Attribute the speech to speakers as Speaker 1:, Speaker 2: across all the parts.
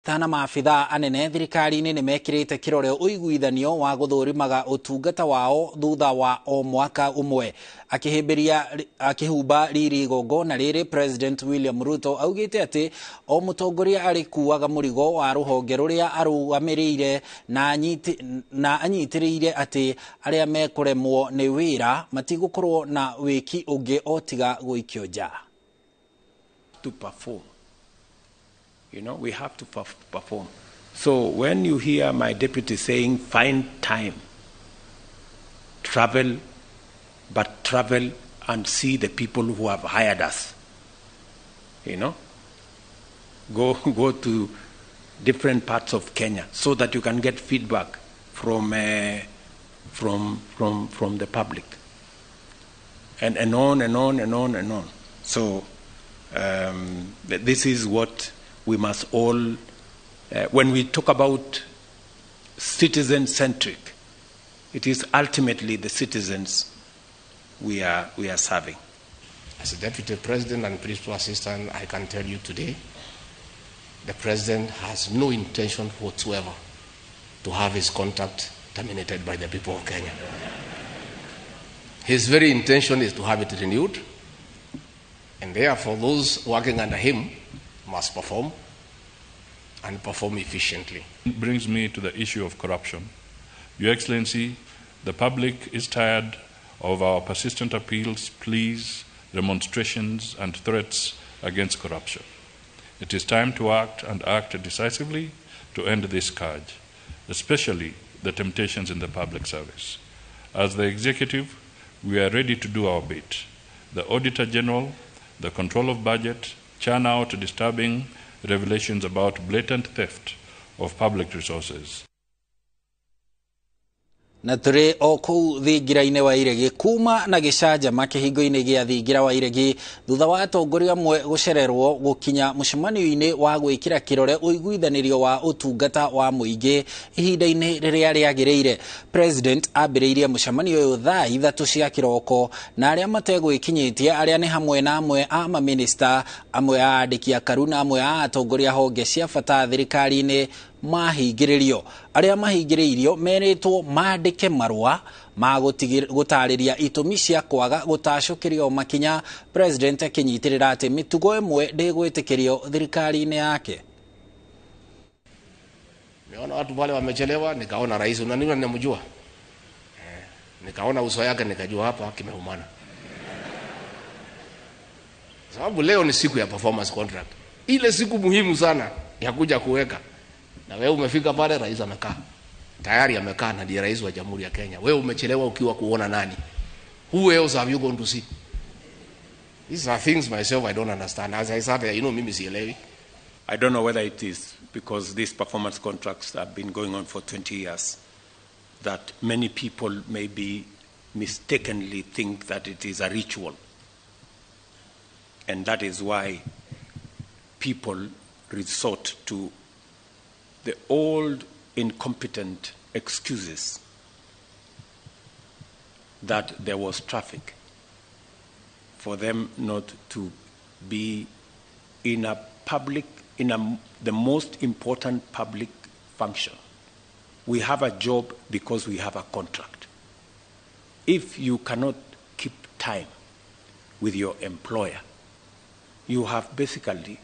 Speaker 1: tana maabitha anene thirikari-inĩ nĩ mekĩrĩte kĩrore ũiguithanio wa gũthũrimaga ũtungata wao thutha wa o mwaka ũmwe. Akĩhumba riri igongona rĩrĩ, President William Ruto augĩte atĩ o mũtongoria arĩkuaga mũrigo wa rũhonge rũrĩa arũgamĩrĩire na anyitĩrĩire atĩ arĩa mekũremwo nĩ wĩra matigũkorwo na wĩki ũngĩ o tiga gũikio nja.
Speaker 2: To perform. You know, we have to perform. So when you hear my deputy saying, find time, travel, but travel and see the people who have hired us. You know, go to different parts of Kenya so that you can get feedback from the public, and on and on and on and on. So this is what we must all, when we talk about citizen-centric, it is ultimately the citizens we are serving.
Speaker 3: As a Deputy President and Principal Assistant, I can tell you today, the President has no intention whatsoever to have his contract terminated by the people of Kenya. His very intention is to have it renewed, and therefore those working under him must perform and perform efficiently.
Speaker 4: It brings me to the issue of corruption. Your Excellency, the public is tired of our persistent appeals, pleas, demonstrations, and threats against corruption. It is time to act, and act decisively, to end this scourge, especially the temptations in the public service. As the executive, we are ready to do our bit. The Auditor General, the control of budget, churn out disturbing revelations about blatant theft of public resources.
Speaker 1: Na tũrĩ o kũu thingira-inĩ wa iregi kuma na gĩcanjama kĩhingo-inĩ gĩa thingira wa iregi thutha wa atongoria amwe gũcererwo gũkinya mũcemanio-inĩ wa gwĩkĩra kĩrore ũiguithanĩrio wa ũtungata wa mũingĩ ihinda-inĩ rĩrĩa rĩagĩrĩire. President ambĩrĩirie mũcemanio ũyũ thaa 3 cia kĩroko, na arĩa mategwĩkinyĩtie arĩa nĩ hamwe na amwe a maminista, amwe a andĩki a karu na amwe a atongoria honge cia bata thirikari-inĩ mahingĩrĩrio. Arĩa mahingĩrĩirio merĩtwo maandĩke marũa ma gũtarĩria itũmi cia kwaga gũtacũkĩrio makinya, President akĩnyitĩrĩra atĩ mĩtugo ĩmwe ndĩgwĩtĩkĩrio thirikari-inĩ yake.
Speaker 3: Nimeona watu wale wamechelewa, nikaona rais unaniona ninamjua. Nikaona uso yake nikajua hapa kimeumana. Sababu leo ni siku ya performance contract. Ile siku muhimu sana ya kuja kuweka. Na wewe umefika pale, rais amekaa. Tayari amekaa na ndiye rais wa Jamhuri ya Kenya. Wewe umechelewa ukiwa kuona nani? Who else have you gone to see? These are things myself I don't understand. As I said, you know, mimi sielewi.
Speaker 2: I don't know whether it is because these performance contracts have been going on for 20 years that many people maybe mistakenly think that it is a ritual. And that is why people resort to the old incompetent excuses that there was traffic, for them not to be in a public, the most important public function. We have a job because we have a contract. If you cannot keep time with your employer, you have basically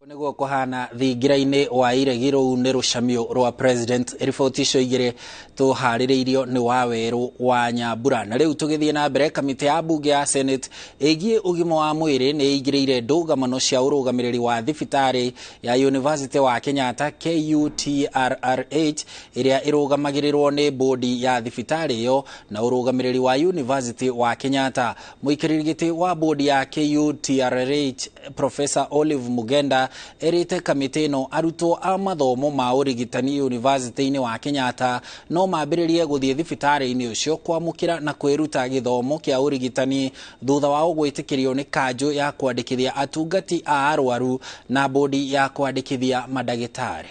Speaker 2: nĩguo kũhana thingira-inĩ wa iregi rũu nĩ rũcamio rwa President. Riboti icio igĩrĩ tũharĩrĩirio nĩ Wawerũ wa Nyambura. Na rĩu tũgĩthiĩ na mbere, kamĩtĩ ya bunge ya Senate ĩgiĩ ũgima wa mwĩrĩ nĩ ĩigĩrĩire ndũgamano cia ũrũgamĩrĩri wa thibitarĩ ya University wa Kenyatta KUTRRH ĩrĩa ĩrũgamagĩrĩrwo nĩ bodi ya thibitarĩ ĩyo na ũrũgamĩrĩri wa University wa Kenyatta. Mũikarĩri gĩtĩ wa bodi ya KUTRRH Professor Olive Mugenda erite kamĩtĩ ĩno arutwo a mathomo ma ũrigitani University-inĩ wa Kenyatta no mambĩrĩrie gũthiĩ thibitarĩ-inĩ ũcio kwamũkĩra na kwĩruta gĩthomo kĩa ũrigitani thutha wa gwĩtĩkĩrio nĩ kanjũ ya kwandĩkithia atungati a arwaru na bodi ya kwandĩkithia madagĩtarĩ.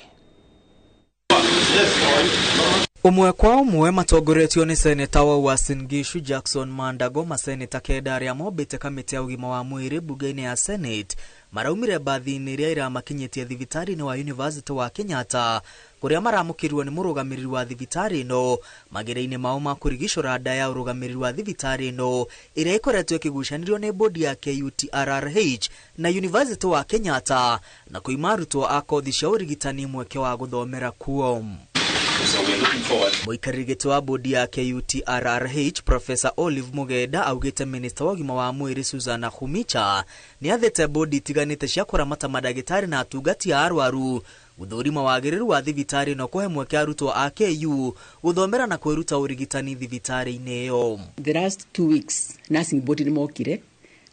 Speaker 5: Umwe kwa umwe matongoretio ni Seneta wa Uasin Gishu Jackson Mandago, maseneta kenda arĩa mombĩte kamĩtĩ ya ũgima wa mwĩrĩ bunge-inĩ ya Senate maraumire mbathi-inĩ ĩrĩa ĩramakinyĩtie thibitarĩ-inĩ wa University wa Kenyatta kuria maramũkĩrirwo nĩ mũrũgamĩrĩri wa thibitarĩ ĩno magĩrĩine mao ma kũrigicũra nda ya ũrũgamĩrĩri wa thibitarĩ ĩno ĩrĩa ĩkoretwo ĩkĩgucanĩrio nĩ bodi ya KUTRRH na University wa Kenyatta na kũima arutwo a kothi cia ũrigitani mweke wa gũthomera kuo. Mũikarĩri gĩtĩ wa bodi ya KUTRRH Professor Olive Mugenda augĩte minister wa ũgima wa mwĩrĩ Susan Nakhumicha nĩ athĩte bodi itiganĩte cia kũramata mandagĩtarĩ na atungati a arwaru gũthũrima wagĩrĩru wa thibitarĩ no kũhe mweke arutwo a KU gũthomera na kwĩruta ũrigitani thibitarĩ-inĩ ĩyo.
Speaker 6: The last 2 weeks nursing board nĩ mokire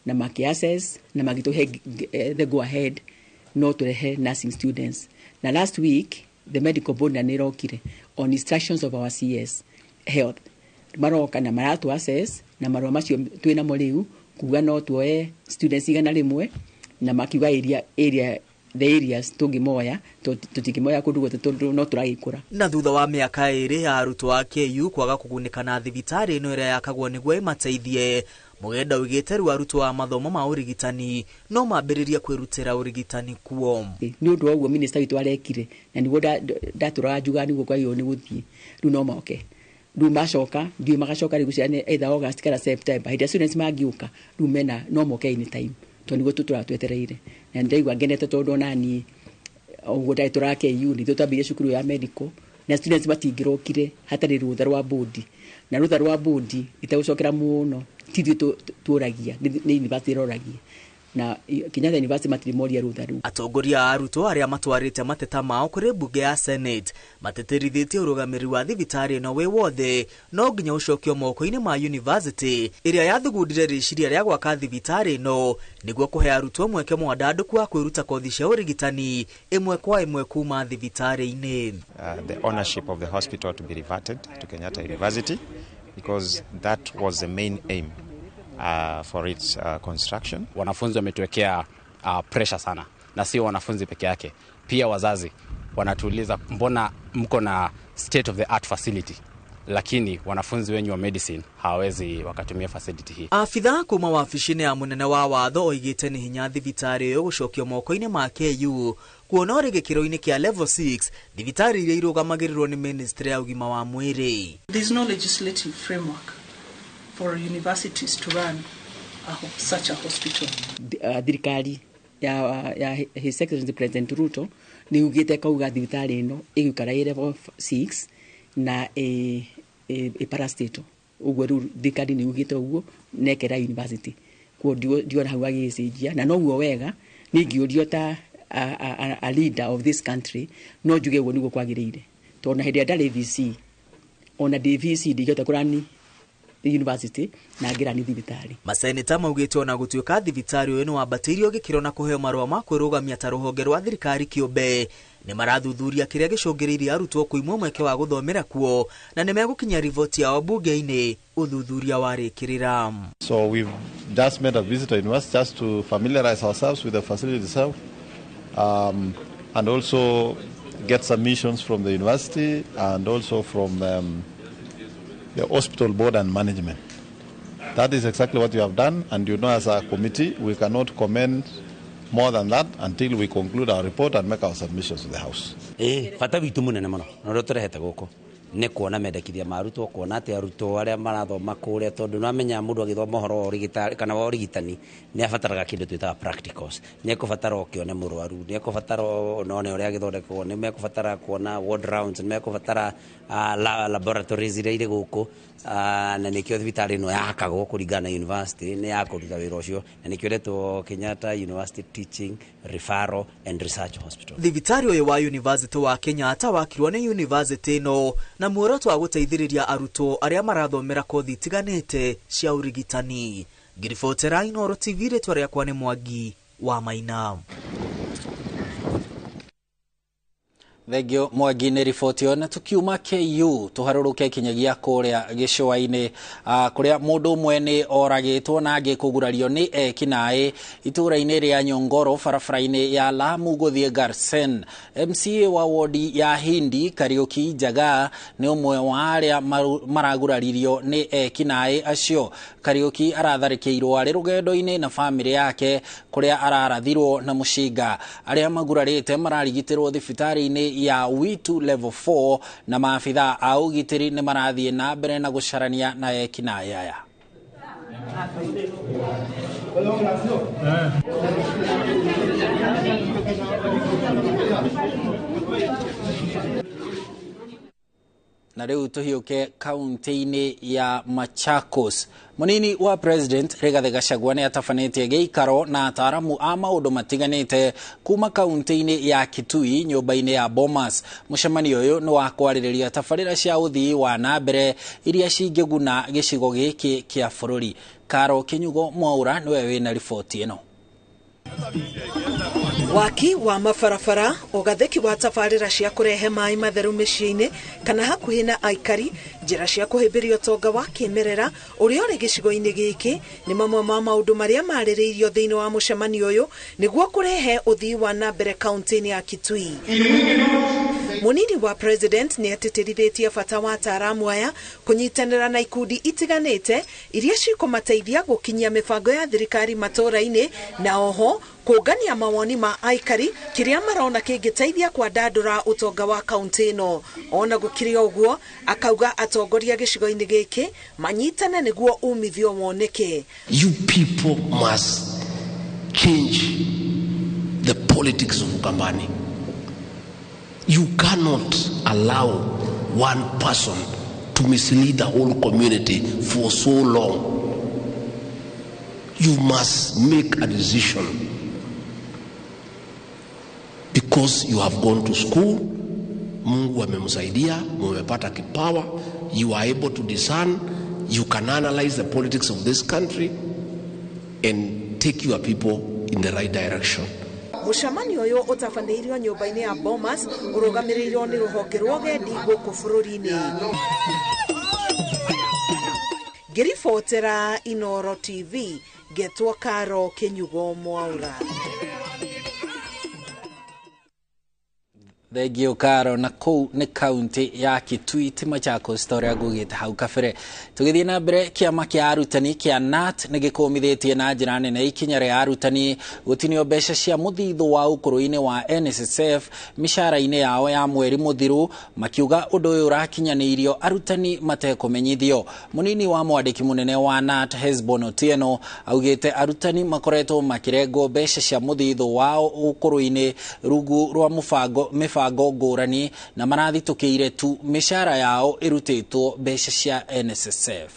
Speaker 6: na makiassess na magĩtũhe the go ahead no tũrehe nursing students. Na last week the medical board na nĩrokire on instructions of our CS health maroka na maratu assess na marũa macio twĩna mo rĩu kuga no tuoe students igana rĩmwe na makiuga the areas tũngĩmoya tũtingĩmoya kũndũ guothe tondũ no tũragĩkũra. Na thutha wa mĩaka 2 ya arutwo a KU kwaga kũgunĩka na thibitarĩ ĩno ĩrĩa yakagwo nĩguo ĩmateithie, Mugenda oigĩte rĩu arutwo a mathomo ma ũrigitani no mambĩrĩria kwĩrutĩra ũrigitani kuo. Nĩ ũndũ wa ũguo minister witũ arekire na nĩguo ndatũraga njuga nĩguo kwagĩrĩirwo nĩ gũthiĩ rĩu no moke. Rĩu macoka ndiũĩ magacoka rĩu ciana either August kana September hĩndĩ students mangiũka rĩu mena no moke anytime tondũ nĩguo tũratwetereire na ndaigua ngenete tondũ nani ũguo ndaitũra KU nĩ tũtambirie cukuru ya medical na students matingĩrokire hatarĩ rũtha rwa bodi na rũtha rwa bodi itagũcokera mũno tithio tũragia nĩ university roragia na Kenyatta University matirimoria rũtha rũu. Atongoria a arutwo arĩa matwarĩte mateta mao kũrĩ bunge ya Senate mateterithĩtie ũrũgamĩrĩri wa thibitarĩ ĩno wĩ wothe no nginya ũcokio moko-inĩ ma university ĩrĩa yathugundire rĩciria rĩa gwaka thibitarĩ ĩno nĩguo kũhe arutwo mweke mwandandũku wa kwĩruta kothi cia ũrigitani ĩmwe kwa ĩmwe kuma thibitarĩ-inĩ.
Speaker 7: The ownership of the hospital to be reverted to Kenyatta University because that was the main aim for its construction.
Speaker 8: Wanafunzi wametuwekea pressure sana na sio wanafunzi peke yake, pia wazazi wanatuuliza mbona mko na state of the art facility lakini wanafunzi wenyu wa medicine hawezi wakatumia facility hii. Afitha kuma wabici-inĩ ya mũnene wa watho oigĩte nĩ hinya thibitarĩ ĩyo gũcokio moko-inĩ ma KU kuona ũrĩ gĩkĩro-inĩ kĩa level 6 thibitarĩ iria irũgamagĩrĩrwo nĩ ministry ya ũgima wa mwĩrĩ.
Speaker 9: There is no legislative framework for universities to run such a hospital.
Speaker 6: Thirikari ya His Excellency President Ruto nĩ ugĩte kauga thibitarĩ ĩno ĩgĩikara level 6 na parastatal. Ũguo rĩu thirikari nĩ ugĩte ũguo nekera university. Kuo ndiona hau agĩcenjia na noguo wega nĩngĩũrio ta a leader of this country no njuge ũguo nĩguo kwagĩrĩire. Tondũ hĩndĩ ndarĩ VC ona DVC ndingĩhota kũrani university na ngĩrani thibitarĩ. Maseneta maugĩte ona gũtuĩka thibitarĩ ũyũ nĩ wambatĩirio gĩkĩro na kũheo marũa ma kwĩrũgamia ta rũhonge rwa thirikari kĩũmbe nĩ marathuthuria kĩrĩa gĩcũngĩrĩirie arutwo kũimwo mweke wa gũthomera kuo na nĩ megũkinyia riboti yao bunge-inĩ ũthuthuria warĩkĩrĩra.
Speaker 10: So we've just made a visit to university just to familiarize ourselves with the facility itself and also get submissions from the university and also from the hospital board and management. That is exactly what we have done, and you know, as a committee we cannot comment more than that until we conclude our report and make our submissions to the house.
Speaker 11: Fata vitu munene muno no turehete guku nĩ kuona mendekithia marutwo kuona atĩ arutwo arĩa marathoma kũrĩa tondũ no amenya mũndũ agĩthoma ũhoro wa ũrigitani kana wa ũrigitani nĩ abataraga kĩndũ twĩtaga practicals, nĩ ekũbatara okĩone mũrwaru, nĩ ekũbatara one ũrĩa agĩthondekwo, nĩ mekũbatara kuona ward rounds, nĩ mekũbatara laboratories iria irĩ gũkũ na nĩkĩo thibitarĩ ĩno yakagwo kũringana na university nĩ ya kũruta wĩra ũcio na nĩkĩo retwo Kenyatta University Teaching Referral and Research Hospital. Thibitarĩ ũyũ wa University wa Kenyatta wakirwo nĩ university ĩno na muoroto wa gũteithĩrĩria arutwo arĩa marathomera kothi itiganĩte cia ũrigitani. Ngiribotera Inooro TV rĩtwa rĩakwa nĩ Mwangi wa Maina.
Speaker 1: Thegio Mwangi nĩ riboti ĩyo, na tukiuma KU tuharũrũke kinyagia kũrĩa gĩcũa-inĩ kũrĩa mũndũ ũmwe nĩ oragĩtwo na angĩ kũgurario nĩ ekinaĩ itũũra-inĩ rĩa Nyongoro barabara-inĩ ya Lamu gũthiĩ Garsen. MCA wa wodi ya Hindi Kariuki Njaga nĩ ũmwe wa arĩa maraguraririo nĩ ekinaĩ acio. Kariuki aratharĩkĩirwo arĩ rũgendo-inĩ na bamĩrĩ yake kũrĩa ararathirwo na mũcinga. Arĩa magurarĩte mararigitĩrwo thibitarĩ-inĩ ya Witu level 4 na maabitha a ugitiri nĩ marathiĩ na mbere na gũcarania na ekinaĩ aya. Na rĩu tuhiũke kaunti-inĩ ya Machakos. Munini wa President Rigathi Gachagua nĩ atabanĩtie gĩikaro na ataaramu a maũndũ matiganĩte kuma kaunti-inĩ ya Kitui nyũmba-inĩ ya Bomas. Mũcemanio ũyũ nĩ wa kwarĩrĩria tabarĩra cia ũthii wa na mbere iria cingĩguna gĩcigo gĩkĩ kĩa bũrũri. Karo Kinyugo Mwaura nĩwe wĩna riboti ĩno.
Speaker 12: Waki wa mabarabara, ũgathĩki wa tabarĩra cia kũrehe maĩ matheru mĩciĩ-inĩ kana hakuhĩ na aikari, njĩra cia kũhĩmbĩria ũtonga wa kĩmerera ũrĩa ũrĩ gĩcigo-inĩ gĩkĩ nĩ mamwe ma maũndũ marĩa marĩrĩirio thĩinĩ wa mũcemanio ũyũ nĩguo kũrehe ũthii wa na mbere kaunti-inĩ ya Kitui. Munini wa President nĩ atĩtĩrithĩtie bata wa ataaramu aya kũnyitanĩra na ikundi itiganĩte iria cikũmateithia gũkinyia mĩbango ya thirikari matũũra-inĩ na oho kũngania mawoni ma aikari kĩrĩa marona kĩngĩteithia kwandandũra ũtonga wa kaunti ĩno. Ona gũkĩrĩ ũguo, akauga atongoria gĩcigo-inĩ gĩkĩ manyitane nĩguo umithio woneke.
Speaker 3: You people must change the politics of Ukambani. You cannot allow one person to mislead the whole community for so long. You must make a decision. Because you have gone to school, Mungu amemsaidia, mumepata kipawa, you are able to discern, you can analyze the politics of this country and take your people in the right direction.
Speaker 12: Mũcemanio ũyũ ũtabanĩirio nyũmba-inĩ ya Bomas ũrũgamĩrĩirwo nĩ rũhonge rwa ũgendi gũkũ bũrũri-inĩ. Ngĩribotera Inooro TV, ngetwo Karo Kinyugo Mwaura.
Speaker 1: Thegio Karo, na kũu nĩ kaunti ya Kitui ti Machakos storia gũgĩte hau kabere. Tũgĩthiĩ na mbere, kĩama kĩa arutani kĩa NAT nĩ gĩkũmithĩtie na njĩra nene ikinya rĩa arutani gũtinio mbeca cia mũthithũ wa ũkũrũ-inĩ wa NSSF mĩcara-inĩ yao ya mweri mũthiru, makiuga ũndũ ũyũ ũrakinyanĩirio arutani matekũmenyithio. Mũnini wa mwandĩki mũnene wa NAT Hesbon Otieno augĩte arutani makoretwo makĩrengwo mbeca cia mũthithũ wao ũkũrũ-inĩ rungu rwa mĩbango ngũrani na marathitũkĩire tu mĩcara yao ĩrutĩtwo mbeca cia NSSF.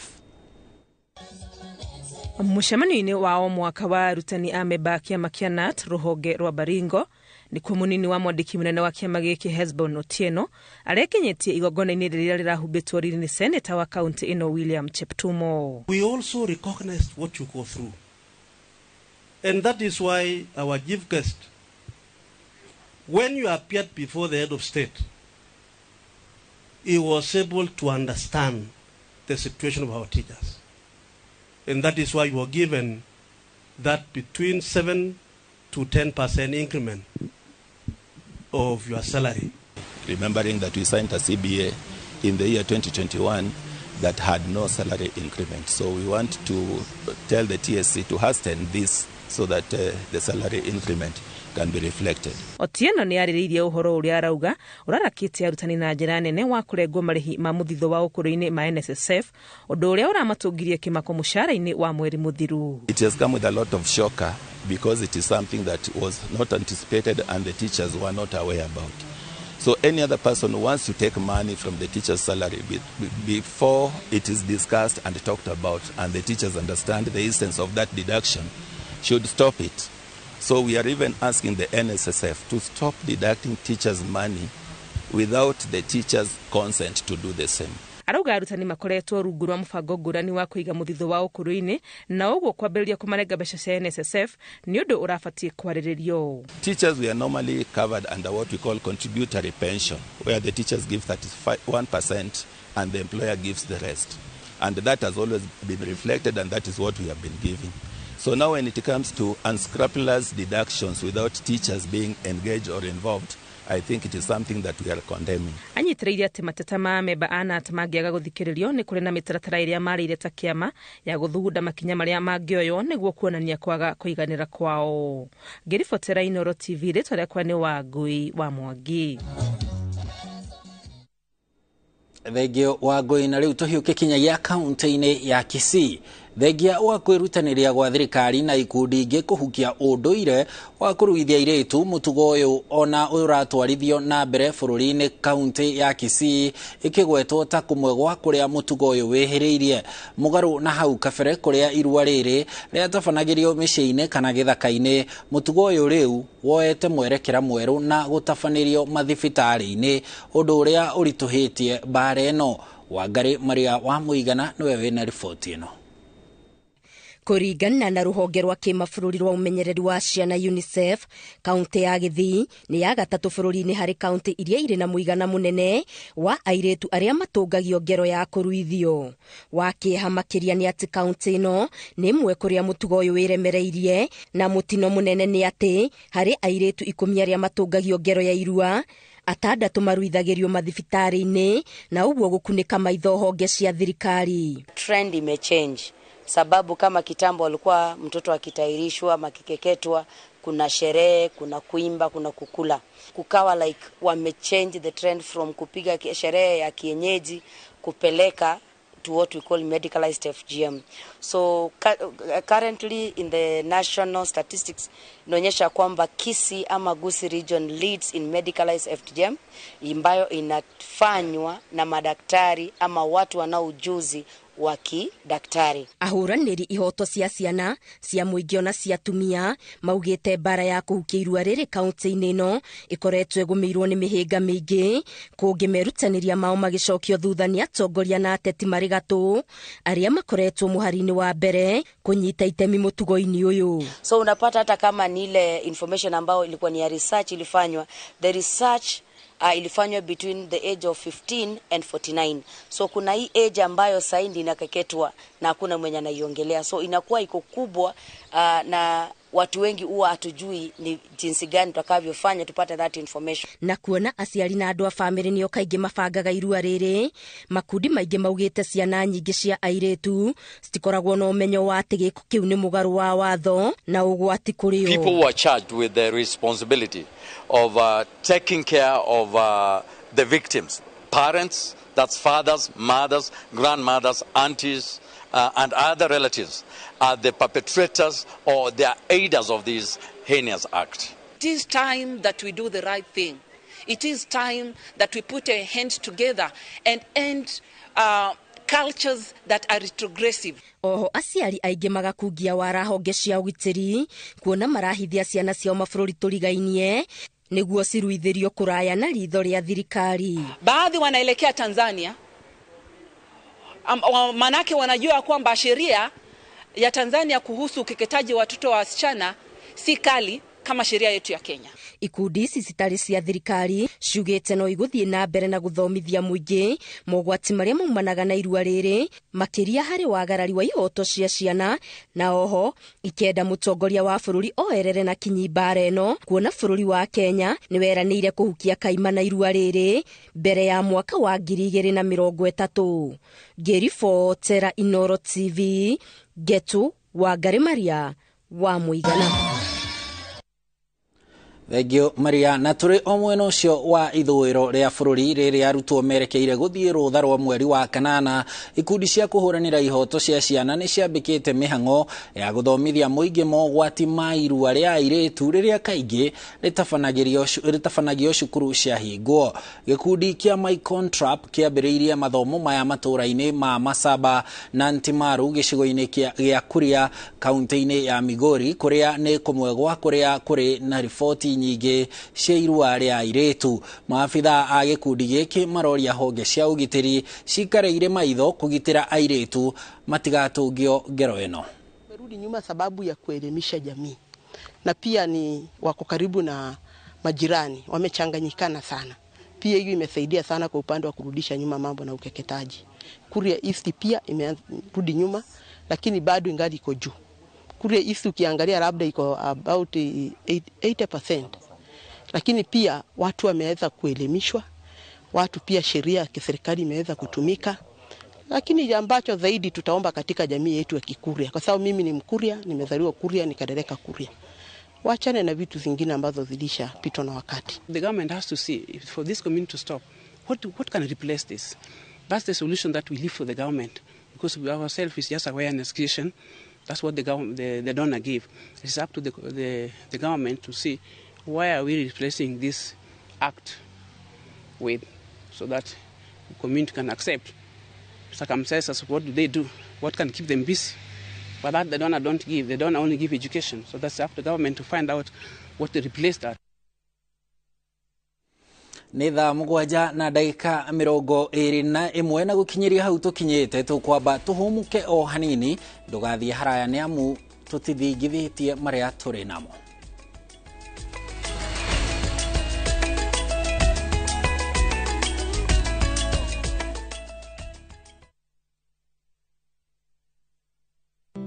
Speaker 13: Mũcemanio-inĩ wa mwaka wa arutani a memba kĩama kĩa NAT rũhonge rwa Baringo nĩkuo mũnini wa mwandĩki mũnene wa kĩama gĩkĩ Hesbon Otieno arekenyĩtie igongona-inĩ rĩrĩa rĩrahumbĩtwo rĩrĩ nĩ seneta wa kaunti ĩno William Cheptumo.
Speaker 14: We also recognize what you go through, and that is why our chief guest, when you appeared before the head of state, he was able to understand the situation of our teachers. And that is why you were given that between 7 to 10% increment of your salary.
Speaker 15: Remembering that we signed a CBA in the year 2021 that had no salary increment. So we want to tell the TSC to hasten this so that the salary increment can be reflected.
Speaker 13: Otieno nĩ arĩrĩirie ũhoro ũrĩa arauga ũrarakĩte arutani na njĩra nene wa kũrengwo marĩhi ma mũthithũ wa ũkũrũ-inĩ ma NSSF, ũndũ ũrĩa ũramatũngirie kĩmako mũcara-inĩ wa mweri mũthiru.
Speaker 15: It has come with a lot of shocker because it is something that was not anticipated and the teachers were not aware about. So any other person who wants to take money from the teacher's salary before it is discussed and talked about and the teachers understand the essence of that deduction should stop it. So we are even asking the NSSF to stop deducting teachers' money without the teachers' consent to do the same.
Speaker 13: Arauga arutani makoretwo rungu rwa mubango ngurani wa kuiga muthitho wa ukuru-ini na uguo kwambĩrĩria kũmarenga mbeca cia NSSF ni undu urabatie kwarĩrĩrio.
Speaker 15: Teachers, we are normally covered under what we call contributory pension, where the teachers give 31% and the employer gives the rest. And that has always been reflected, and that is what we have been giving. So now when it comes to unscrupulous deductions without teachers being engaged or involved, I think it is something that we are condemning.
Speaker 13: Anyitĩrĩire atĩ mateta ma memba ANAT mangĩaga gũthikĩrĩrio nĩ kũrĩ na mĩtaratara ĩrĩa marĩire ta kĩama ya gũthugunda makinya marĩa mangĩoywo nĩguo kuonania kwaga kũiganĩra kwao. Ngĩribotera Inooro TV, rĩtwa rĩakwa nĩ Wangui wa Mwangi.
Speaker 2: Thengio Wangui, na rĩu tũhiũke kinyagia kaunti-inĩ ya Kisii. Thengia wa kwĩrutanĩria gwa thirikari na ikundi ingĩ kũhukia ũndũire wa kũruithia airĩtu, mũtugo ũyũ ona ũratwarithio na mbere bũrũri-inĩ kaunti ya Kisii ĩkĩgwetwo ta kũmwe gwa kũrĩa mũtugo ũyũ wĩhĩrĩirie, mũgarũ na hau kabere kũrĩa irua rĩrĩ rĩatabanagĩrio mĩciĩ-inĩ kana gĩthaka-inĩ. Mũtugo ũyũ rĩu woete mwerekera mwerũ na gũtabanĩrio mathibitarĩ-inĩ, ũndũ ũrĩa ũritũhĩtie mbara ĩno. Wangari Maria wa Mũigana nĩwe wĩna riboti ĩno.
Speaker 16: Kũringana na rũhonge rwa kĩmabũrũri rwa ũmenyereri wa ciana UNICEF, kaunti ya Gĩthii nĩ ya gatatũ bũrũri-inĩ harĩ kaunti iria irĩ na mũigana mũnene wa airĩtu arĩa matũngagio ngero ya kũruithio. Wa kĩeha makĩria nĩ atĩ kaunti ĩno nĩ ĩmwe kũrĩa mũtugo ũyũ wĩremereirie, na mũtino mũnene nĩ atĩ harĩ airĩtu 10 arĩa matũngagio ngero ya irua, 6 maruithagĩrio mathibitarĩ-inĩ na ũguo gũkunĩka maitho honge cia thirikari.
Speaker 17: Trend imechange. Sababu kama kitambo alikuwa mtoto akitairishwa makikeketwa, kuna sherehe, kuna kuimba, kuna kukula. Kukawa like wamechange the trend from kupiga sherehe ya kienyeji kupeleka to what we call medicalized FGM. So currently in the national statistics inaonyesha kwamba Kisii ama Gusii region leads in medicalized FGM, ambayo inafanywa na madaktari ama watu wanao ujuzi wa kidaktari.
Speaker 16: Ahũranĩri ihoto cia ciana cia mũingĩ ona cia atumia maugĩte bara ya kũhukia irua rĩrĩ kaunti-inĩ ĩno ĩkoretwo ĩgũmĩirwo nĩ mĩhĩnga mĩingĩ, kũngĩ merutanĩria mao magĩcokio thutha nĩ atongoria na ateti marĩ gatũ arĩa makoretwo mũhari-inĩ wa mbere kũnyita itemi mũtugo-inĩ ũyũ.
Speaker 17: So unapata hata kama ni ile information ambayo ilikuwa ni ya research ilifanywa, the research ilifanywa between the age of 15 and 49. So kuna hii age ambayo sasa ndi inakeketwa na hakuna mwenye anaiongelea. So inakuwa iko kubwa na watu wengi huwa hatujui ni jinsi gani tutakavyofanya tupate that information.
Speaker 16: Na kuona aciari na andũ a family nĩo kaingĩ mabangaga irua rĩrĩ, makundi maingĩ maugĩte ciana nyingĩ cia airĩtu citikoragwo na ũmenyo wa atĩ gĩko kĩu nĩ mũgarũ wa watho na ũgwati kũrĩ o.
Speaker 18: People were charged with the responsibility of taking care of the victims, parents, that's fathers, mothers, grandmothers, aunties, and other relatives are the perpetrators or they are aiders of this heinous act.
Speaker 19: It is time that we do the right thing. It is time that we put our hands together and end cultures that are retrogressive.
Speaker 16: Oho aciari aingĩ magakungia wara honge cia ũgitĩri kuona marahithia ciana ciao mabũrũri tũrigainie nĩguo ciruithĩrio kũraya na ritho rĩa thirikari.
Speaker 19: Baadhi wanaelekea Tanzania, manake wanajua kwamba sheria ya Tanzania kuhusu ukeketaji wa watoto wa wasichana si kali kama sheria yetu ya Kenya.
Speaker 16: Ikundi ici citarĩ cia thirikari ciugĩte no igũthiĩ na mbere na gũthomithia mũingĩ mogwati marĩa maumanaga na irua rĩrĩ, makĩria harĩ wagarari wa ihoto cia ciana, na oho ikenda mũtongoria wa bũrũri oerere na kinyi mbara ĩno kuona bũrũri wa Kenya nĩ weranĩire kũhukia kaimana irua rĩrĩ mbere ya mwaka wa 2030. Ngĩribotera Inooro TV, Getu Wangari Maria wa Mũigana.
Speaker 2: Thengio Maria, na tũrĩ o mwena ũcio wa ithũĩro rĩa bũrũri rĩrĩa arutwo merekeire gũthiĩ rũtha rwa mweri wa kanana, ikundi cia kũhũranĩra ihoto cia ciana nĩ ciambĩkĩte mĩhang'o ya gũthomithia mũingĩ mogwati ma irua rĩa airĩtu rĩrĩa kaingĩ rĩtabanagio cukuru cia hingwo. Gĩkundi kĩa My Contract kĩambĩrĩirie mathomo maya matũũra-inĩ ma Masaba na Antimaru gĩcigo-inĩ gĩa Kuria kaunti-inĩ ya Migori, kũrĩa nĩ kũmwe gwa kũrĩa kũrĩ na riboti nyingi cia irua ria airetu. Maabitha a gikundi giki maroria honge cia ugitiri cikareire maitho kugitira airetu matigatungio ngero ino.
Speaker 20: Merudi nyuma sababu ya kuelimisha jamii, na pia ni wako karibu na majirani, wamechanganyikana sana. Pia hiyo imesaidia sana kwa upande wa kurudisha nyuma mambo na ukeketaji. Kuria East pia imerudi nyuma, lakini bado ingali iko juu. Kuria East ukiangalia labda iko about 80%. Lakini pia watu wameweza kuelimishwa, watu pia sheria ya kiserikali imeweza kutumika. Lakini ambacho zaidi tutaomba katika jamii yetu ya Kikuria, kwa sababu mimi ni Mkuria, nimezaliwa Kuria, nikadeleka Kuria. Wachane na vitu zingine ambazo zilishapitwa na wakati.
Speaker 21: The government has to see for this community to stop. What can replace this? That's the solution that we leave for the government, because we ourselves is just awareness creation. That's what the donor give. It's up to the government to see why are we replacing this act with, so that the community can accept circumstances. What do they do? What can keep them busy? But that the donor don't give. The donor only give education. So that's up to the government to find out what to replace that.
Speaker 2: Nĩ thaa mũgwanja na ndagĩka 21 na gũkinyeria hau tũkinyĩte tũkwamba tũhũmũke o hanini, ndũgathiĩ haraya nĩ amu tũtithingithĩtie marĩa tũrĩ namo.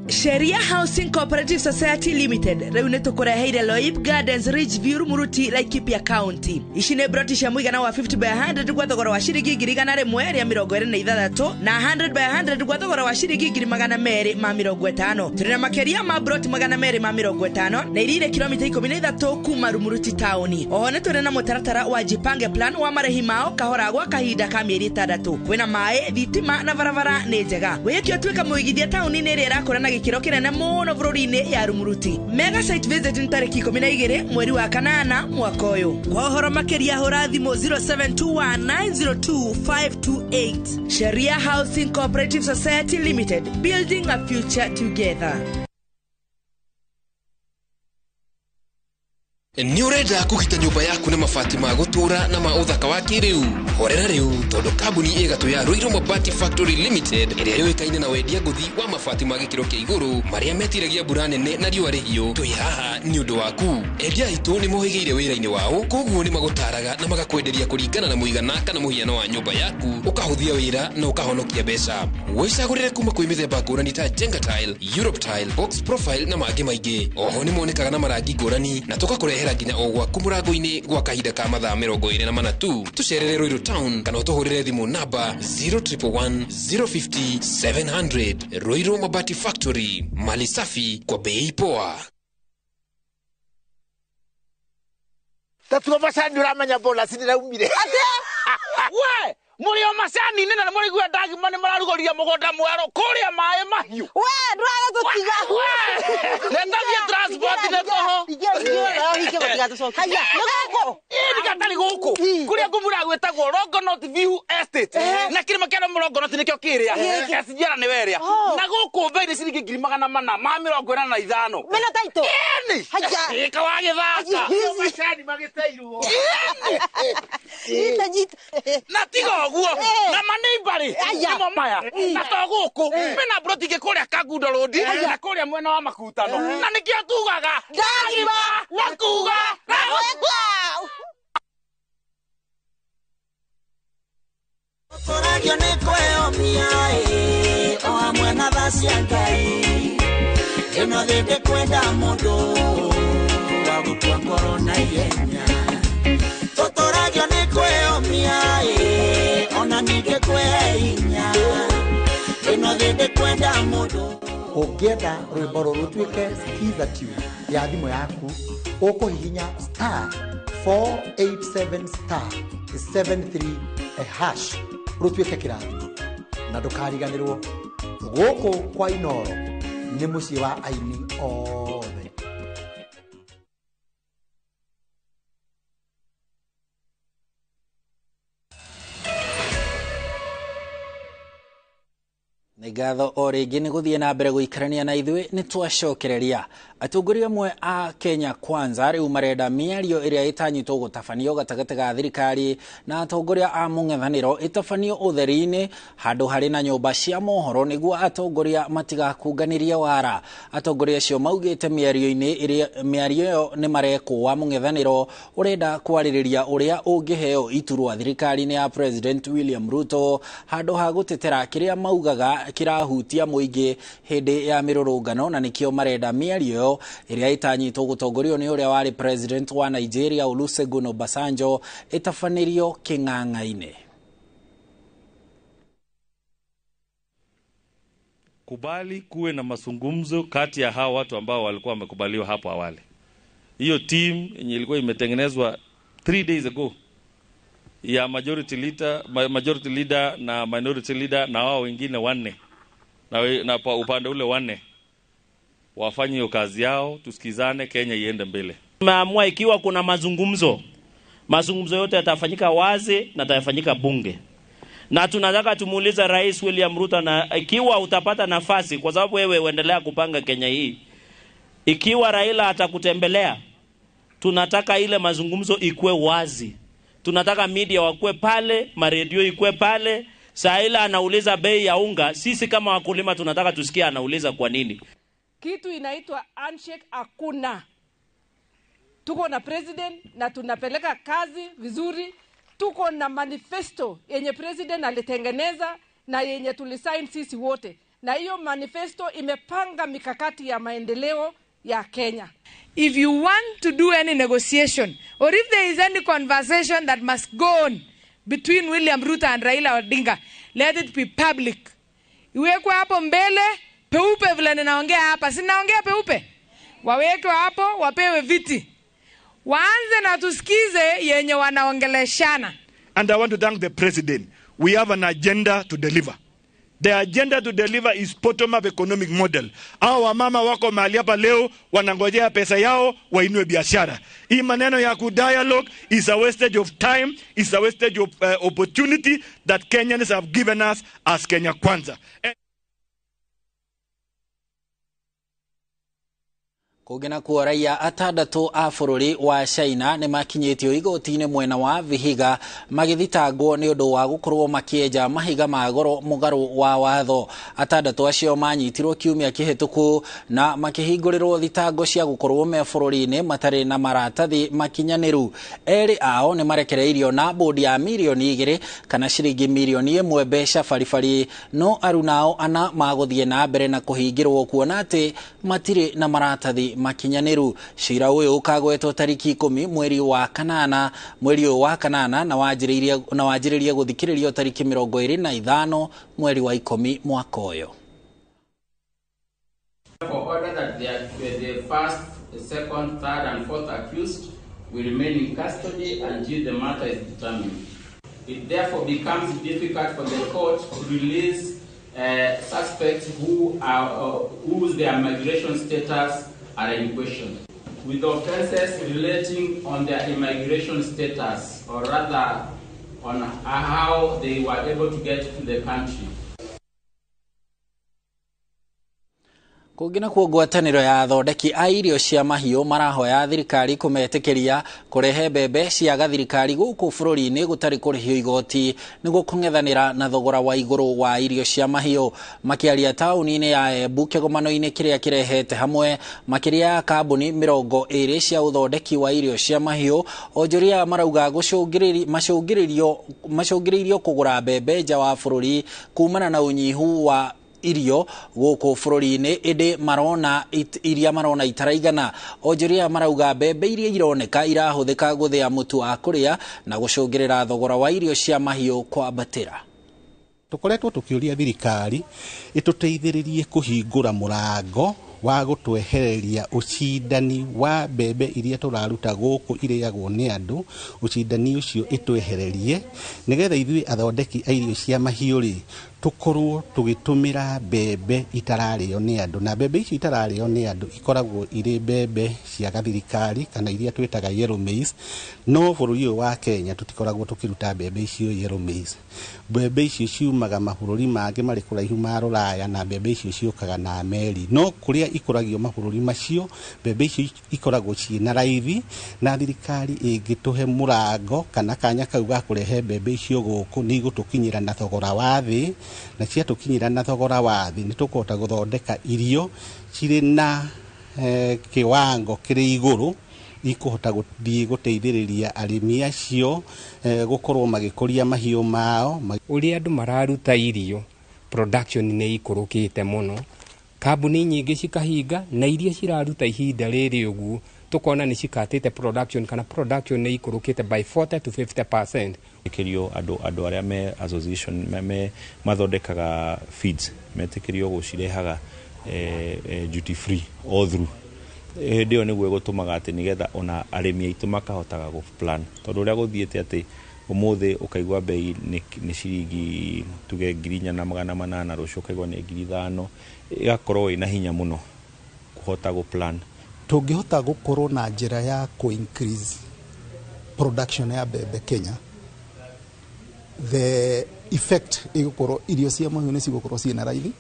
Speaker 22: Sheria Housing Cooperative Society Limited rĩu nĩ tũkũreheire Loib Gardens Ridgeview Muruti Laikipia County. Ici nĩ broti cia mũigana wa 50 by 100 gwa thogora wa ciringi 100 rĩa 26 na 100 by 100 gwa thogora wa ciringi 250. Tũrĩ na makĩria ma broti 250 na iria kilomita 13 kuma Rumuruti Town. Oho nĩ tũrĩ na mũtaratara wa Jipange Plan wa marĩhi mao kahora gwa kahinda ka mĩeri 6. Kwĩna maĩ, thitima na barabara nĩ njega. Wĩkio tuĩka mũigithia taũni-inĩ ĩrĩa ĩrakũra na gĩkĩro kĩnene mũno bũrũri-inĩ ya Rumuruti. Mega site visit nĩ tarĩki 12 mweri wa kanana mwaka ũyũ. Kwa ũhoro makĩria hũra thimũ 0721902528. Sheria Housing Cooperative Society Limited, building a future together.
Speaker 23: Ni urenda kugita nyumba yaku na mabati ma gutura na ma uthaka wa kiriu. Horera riu tondu kambuni igatu ya Ruiru Mabati Factory Limited iria yoikaine na wendia nguthi wa mabati ma gikiro kia iguru maria metiragia mbura nene na riũa rĩhiũ. Twi haha ni undu waku. Endia itu ni mohigeire wĩra-inĩ wao, koguo ni magutaraga na magakwenderia kũringana na mũigana kana mũhiano wa nyumba yaku, ukahuthia wĩra na ukahonokia mbeca. Wĩcagũrĩre kuma kwĩ mĩthemba ngũrani ta Jenga Tile, Europe Tile, Box Profile na mangĩ maingĩ. Oho ni monekaga na marangi ngũrani na tũgakũrehera nginya o gwaku mũrango-inĩ gwa kahinda ka mathaa 24 tu. Tucerere Ruiru Town kana ũtũhũrĩre thimũ namba 0111 050 700. Ruiru Mabati Factory, mali safi kwa bei poa.
Speaker 24: Tatuo macani uramenya bola siniraumire. We! Murio macani nina na muri gwa ndagi mane mararugoria mugonda mwaro kuria mae mahiu.
Speaker 25: We ndwara tutiga.
Speaker 24: Netagia transport ne toho.
Speaker 25: Hike gutiga tucoki. Haya, niguko.
Speaker 24: Iri gatari guku. Kuria ngumura gwetagwo Longonot View Estate. Na kirima kero Longonot nikyo kiria. Kasigira ni weria. Na guku mbere ciringi 445.
Speaker 25: Mena taito.
Speaker 24: Eni.
Speaker 25: Haya.
Speaker 24: Ika wagithaka. Macani magiteirwo.
Speaker 25: Jita.
Speaker 24: Na tigo guo na maneimbari nimo maya na to guku mena broti ke kuria Kagundo Road na kuria mwena wa Makutano na nikio tugaga ndagima na kuga na
Speaker 26: Toragio ni kweyomia o hamwe na thasi ya Ngai ino thinde kwenda mundu wa gutua ngoro na ihenya. Toragio ni kweyomia ona nige kwehinya ino thinde kwenda mundu.
Speaker 27: Ũngĩenda rwĩmbo rũrũ rũtuĩke skiza tune ya thimũ yaku, ũkũhihinya *487*73# rũtuĩke kĩrathimo, na ndũkariganĩrwo. Gũkũ kwa Inooro nĩ mũciĩ wa aini othe.
Speaker 2: ngatho o ringi ni guthie na mbere guikarania na ithui ni twacokereria atongoria amwe a Kenya Kwanza riu marenda miario iria itanyitwo gutafanio gatagati ga thirikari na atongoria a mung'ethaniro itafanio utheri-ini handu hari na nyumba cia mohoro niguo atongoria matigakunganirie wara. Atongoria acio maugite miario iyo ni mareko wa mung'ethaniro urenda kwaririria uria ungiheo iturwa thirikari-ini ya President William Ruto handu ha gutetera kiria maugaga kirahutia muingi hindi ya mirurungano, na nikio marenda miario iria itanyitwo gutongorio ni uria wari president wa Nigeria Olusegun Obasanjo itafanirio king'ang'a-ini.
Speaker 4: Kubali kuwe na mazungumzo kati ya hawa watu ambao walikuwa wamekubaliwa hapo awali. Hiyo team yenye ilikuwa imetengenezwa 3 days ago ya majority leader na minority leader na wao wengine 4 na upande ule 4 wafanye hiyo kazi yao, tusikizane, Kenya iende mbele.
Speaker 5: Tumeamua ikiwa kuna mazungumzo yote yatafanyika wazi na yatafanyika bunge. Na tunataka tumuulize Rais William Ruto, na ikiwa utapata nafasi, kwa sababu wewe uendelea kupanga Kenya hii, ikiwa Raila atakutembelea, tunataka ile mazungumzo ikue wazi. Tunataka media wakue pale, maredio ikue pale. Raila anauliza bei ya unga, sisi kama wakulima tunataka tusikie anauliza kwa nini.
Speaker 6: Kitu inaitwa handshake hakuna. Tuko na president na tunapeleka kazi vizuri. Tuko na manifesto yenye president alitengeneza na yenye tulisign sisi wote. Na hiyo manifesto imepanga mikakati ya maendeleo ya Kenya.
Speaker 7: If you want to do any negotiation or if there is any conversation that must go on between William Ruto and Raila Odinga, let it be public. Iwekwe hapo mbele peupe vile ninaongea hapa. Sinaongea peupe. Wawekwe hapo, wapewe viti. Waanze na tusikize yenye wanaongeleshana.
Speaker 8: And I want to thank the president. We have an agenda to deliver. The agenda to deliver is bottom-up economic model. Hao wamama wako mahali hapa leo wanangojea pesa yao wainue biashara. Hii maneno ya ku-dialogue is a wastage of time, is a wastage of opportunity that Kenyans have given us as Kenya Kwanza.
Speaker 2: Kugena kuwa raia atandatu a bururi wa China ni makinyitio igoti-ini mwena wa Vihiga magithitangwo ni undu wa gukorwo makieja mahiga ma goro mugaru wa watho. Atandatu acio manyitirwo kiumia kihituku na makihingurirwo thitango cia gukorwo me bururi-ini matari na maratathi makinyaniru. Eri ao ni marekereirio na bodi ya milioni 2 kana ciringi milioni 1 mbeca baribari, no arunao ana maguthie na mbere na kuhingirwo kuona ati matire na maratathi makinyaniru. Cira uyu ukagwetwo tariki 10 mweri wa kanana na wajiririe guthikiririo tariki 25 mweri wa 10 mwaka uyu.
Speaker 9: For order that the first, the second, third and fourth accused will remain in custody until the matter is determined. It therefore becomes difficult for the court to release suspects whose their migration status are in question, with offences relating on their immigration status, or rather on how they were able to get to the country.
Speaker 2: Kugina kuo ngwataniro ya athondeki a irio cia mahiu marahoya thirikari kumetikiria kurehe mbembe cia gathirikari guku bururi-ini gutari kurihio igoti niguo kung'ethanira na thogora wa iguru wa irio cia mahiu. Makiaria tauni-ini ya Embu kigomano-ini kiria kirehete hamwe makiria ya kambuni 20 cia uthondeki wa irio cia mahiu, onjoria marauga macungiririo kugura mbembe nja wa bururi kumana na unyihu wa irio guku bururi-ini indi marona iria marona itaraigana. Onjoria marauga mbembe iria ironeka irahuthika guthia mutu wa kuria na gucungirira thogora wa irio cia mahiu kwambatira.
Speaker 10: Tukoretwo tukiuria thirikari ituteithiririe kuhingura murango wa gutwehereria ucindani wa mbembe iria turaruta guku iriagwo ni andu. Ucindani ucio itwehererie nigetha ithui athondeki a irio cia mahiu ri tukorwo tugitumira mbembe itarario ni andu, na mbembe ici itarario ni andu ikoragwo iri mbembe cia gathirikari kana iria twitaga yellow maize, no bururi wa Kenya tutikoragwo tukiruta mbembe icio yellow maize. Mbembe icio ciumaga mabũrũri mangĩ marĩ kũraihu ma Rũraya, na mbembe icio ciũkaga na meri, no kũrĩa ikũragio mabũrũri macio mbembe icio ikoragwo ciĩna raithi, na thirikari ĩngĩtũhe mũrango kana kanya kau ga kũrehe mbembe icio gũkũ nĩ igũtũkinyĩra na thogora wa thĩ, na ciatũkinyĩra na thogora wa thĩ nĩ tũkũhota gũthondeka irio cirĩ na kiwango kĩrĩ igũrũ ikuhota gũthiĩ gũteithĩrĩria arĩmi acio gũkorwo magĩkũria mahiũ mao.
Speaker 1: Ũrĩa andũ mararuta irio production nĩ ikũrũkĩte mũno, kambuni nyingĩ cikahinga, na iria ciraruta ihinda rĩrĩ ũguo tukona nĩ cikatĩte production kana production nĩ ikũrũkĩte by 40 to 50%.
Speaker 3: Ikirio andũ arĩa me association me mathondekaga feeds metĩkĩrio gũcirehaga duty free all through. Ndio nĩguo gũtũmaga atĩ nĩgetha ona arĩmi aitũ makahotaga gũ-plan, tondũ ũrĩa gũthiĩte atĩ ũmũthĩ ũkaigua bei nĩ ciringi tuge 4,800, rũciũ ũkaigua nĩ 5,000, igakorwo ĩna hinya mũno kũhota gũ-plan.
Speaker 27: Tũngĩhota gũkorwo na njĩra ya ku-increase production ya mbembe Kenya, the effect igũkorwo irio cia mahiũ nĩ cigũkorwo ciĩna raithi.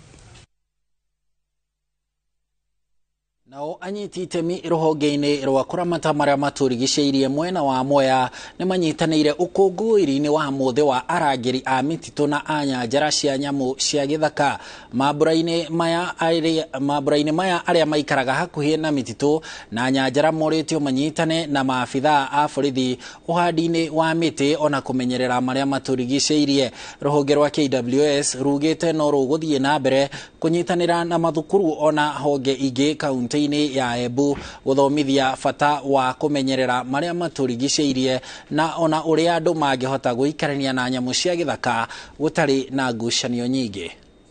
Speaker 2: Nao anyiti itemi rũhonge-inĩ rwa kũramata marĩa matũrigicĩirie mwena wa Mwea nĩ manyitanĩire ũkũngũĩri-inĩ wa mũthĩ wa arangĩri a mĩtitũ na a nyanjara cia nyamũ cia gĩthaka. Mambũra-inĩ maya arĩa maikaraga hakuhĩ na mĩtitũ na nyanjara morĩtio manyitane na maabithaa a borithi ũhandi-inĩ wa mĩtĩ ona kũmenyerera marĩa matũrigicĩirie. Rũhonge rwa KWS rugĩte no rũgũthiĩ na mbere kũnyitanĩra na mathukuru ona honge ingĩ kaunti ya Embu gũthomithia bata wa kũmenyerera marĩa matũrigicĩirie na ona ũrĩa andũ mangĩhota gũikarania na nyamũ cia gĩthaka gũtarĩ na ngucanio nyingĩ.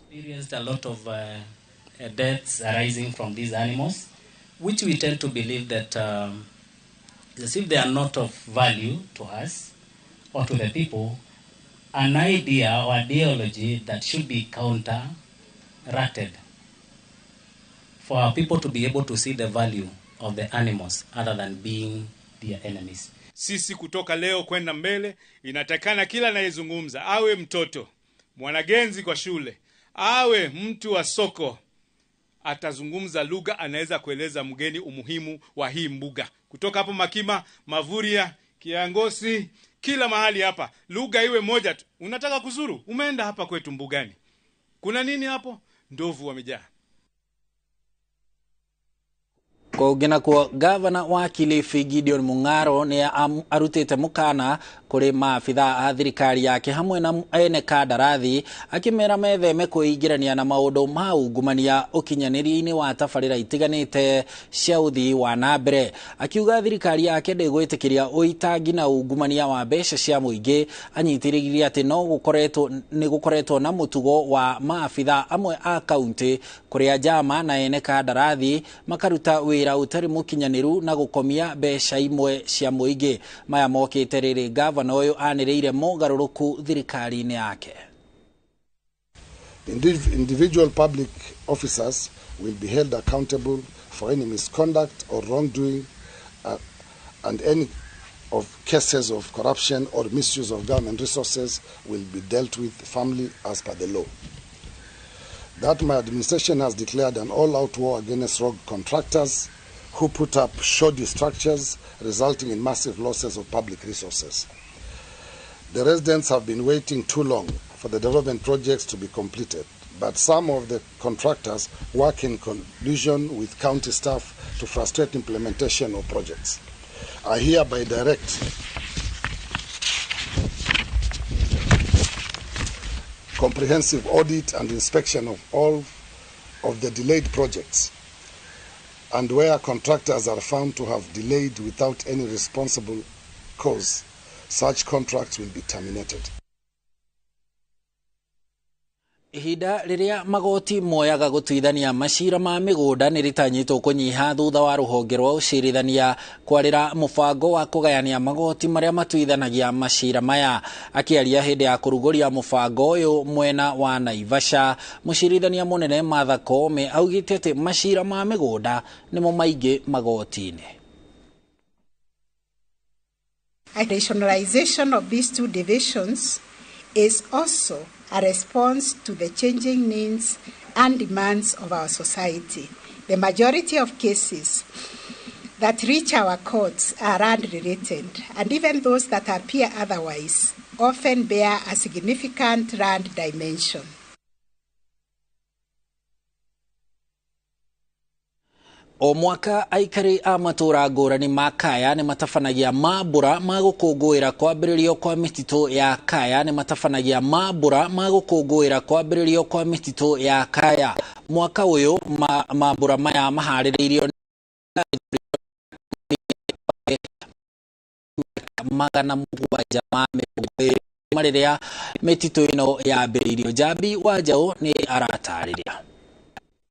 Speaker 11: Experienced a lot of deaths arising from these animals, which we tend to believe that as if they are not of value to us or to the people, an idea or ideology that should be counter-ratted for our people to be able to see the value of the animals other than being their enemies.
Speaker 12: Sisi kutoka leo kwenda mbele inatakana kila anayezungumza, awe mtoto, mwanagenzi kwa shule, awe mtu wa soko, atazungumza lugha anaweza kueleza mgeni umuhimu wa hii mbuga. Kutoka hapo Makima, Mavuria, Kiangosi, kila mahali hapa, lugha iwe moja tu. Unataka kuzuru, umeenda hapa kwetu mbugani. Kuna nini hapo? Ndovu wamejaa.
Speaker 2: Kũngĩna kuo gavana wa Kilifi Gideon Mung'aro nĩ arutĩte mũkana kũrĩ maabithaa a thirikari yake hamwe na ene kandarathi akĩmera metheme kwĩingĩrania na maũndũ ma ungumania ũkinyanĩria-inĩ wa tabarĩra itiganĩte cia ũthii wa na mbere. Akiuga thirikari yake ndĩgwĩtĩkĩria ũitangi na ungumania wa mbeca cia mũingĩ, anyitĩrĩirie atĩ nĩ gũkoretwo na mũtugo wa maabithaa amwe a kaunti kũrĩa njama na ene kandarathi makaruta wĩra ũtarĩ mũkinyanĩru na gũkomia mbeca imwe cia mũingĩ. Maya mokĩte rĩrĩ gavana ũyũ anĩrĩire mogarũrũku thirikari-inĩ yake.
Speaker 13: Individual public officers will be held accountable for any misconduct or wrongdoing and any of cases of corruption or misuse of government resources will be dealt with firmly as per the law. That my administration has declared an all-out war against rogue contractors who put up shoddy structures resulting in massive losses of public resources. The residents have been waiting too long for the development projects to be completed, but some of the contractors work in collusion with county staff to frustrate implementation of projects. I hereby direct comprehensive audit and inspection of all of the delayed projects, and where contractors are found to have delayed without any responsible cause, such contracts will be terminated.
Speaker 2: Ihinda riria magoti moyaga gutuithania macira ma migunda ni ritanyitwo kunyiha thutha wa ruhonge rwa ucirithania kwarira mubango wa kugayania magoti maria matuithanagia macira maya. Akiaria hindi ya kuruguria mubango uyu mwena wa Naivasha, mucirithania munene Martha Koome augite ati macira ma migunda nimo maingi magoti-ini.
Speaker 14: Rationalization of these two divisions is also a response to the changing needs and demands of our society. The majority of cases that reach our courts are land-related, and even those that appear otherwise often bear a significant land dimension.
Speaker 2: O mwaka aikari a matura ngurani ma kaya ni matafanagia mambura ma gukungwira kwambiririo kwa mititu ya kaya kwa mititu ya kaya. Mwaka uyu mambura maya mahaririirio magana mugwanja ma mirongo mariria mititu ino yambiriirio. Jambi Wanjaũ ni aratariria.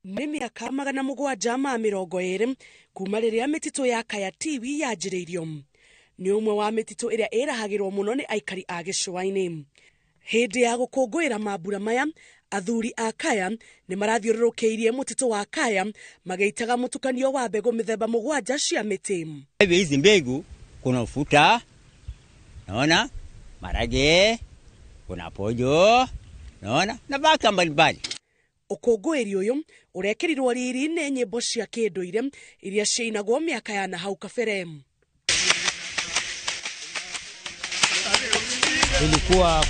Speaker 15: Miaka magana mugwanja ma mirongo iri kuma riria mititu ya kaya tiwi yanjiriirio ni umwe wa mititu iria irahagirwo muno ni aikari a gicua-ini. Hindi ya gukungwira mambura maya, athuri a kaya ni marathiururukiirie mutitu wa kaya magaitaga mutukanio wa mbegu mithemba mugwanja cia miti.
Speaker 16: Hizi mbegu kuna ufuta, naona marage, kuna pojo, naona na baka mbalimbali.
Speaker 15: Ukungwiri uyu urekirirwo riri ni nyimbo cia kinduire iria ciinagwo miaka ya na hau kabere.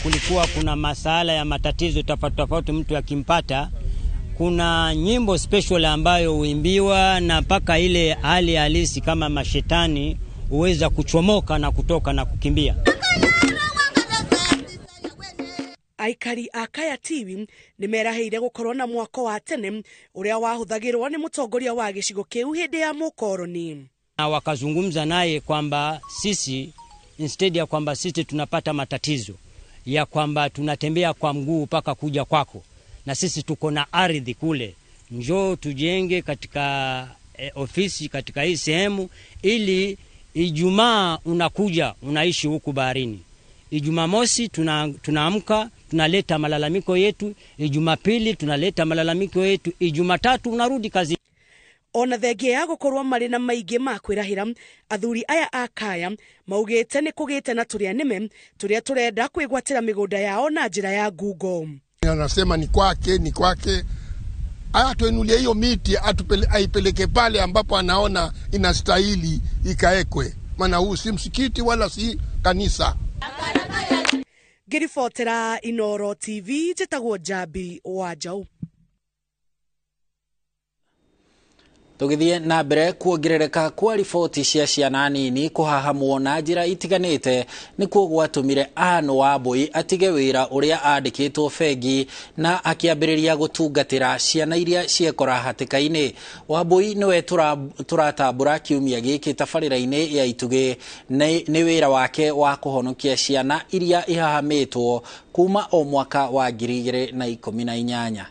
Speaker 16: Kulikuwa kuna masala ya matatizo tofauti mtu akimpata, kuna nyimbo special ambayo huimbiwa na paka ile hali halisi kama mashetani uweza kuchomoka na kutoka na kukimbia.
Speaker 15: Aikari a kaya tiwi ni meraheire gukorwo na mwako wa tene uria wahuthagirwo ni mutongoria wa gicigo kiu hindi ya mukoroni.
Speaker 16: Na wakazungumza naye kwamba sisi instead ya kwamba sisi tunapata matatizo ya kwamba tunatembea kwa mguu paka kuja kwako, na sisi tuko na ardhi kule, njoo tujenge katika ofisi katika hii sehemu, ili Ijumaa unakuja unaishi huku baharini. Ijumamosi tunaamka tunaleta malalamiko yetu, Ijumapili tunaleta malalamiko yetu, Ijumatatu unarudi kazi.
Speaker 15: Ona thengia ya gukorwo mari na maingi ma kwirahira, athuri aya a kaya maugite ni kugite na turia nime turia turenda kwigwatira migunda yao na njira ya ngungo.
Speaker 17: Anasema ni kwake atuenulie hiyo miti aipeleke pale ambapo anaona inastahili ikaekwe, maana huu si msikiti wala si kanisa.
Speaker 15: Ngiribotera Inooro TV, njitagwo Jambi Wanjaũ.
Speaker 2: Tugithie na mbere kuongerereka kwa riboti cia ciana nini kuhahamwo na njira itiganite nikuo gwatumire Anne Wambui atige wira uria andikitwo bengi na akiambiriria gutungatira ciana iria ciekora hatikaini. Wambui niwe turatambura kiumia giki tabarira-ini ya Itugi ni wira wake wa kuhonokia ciana iria ihahamitwo kuma o mwaka wa 2018.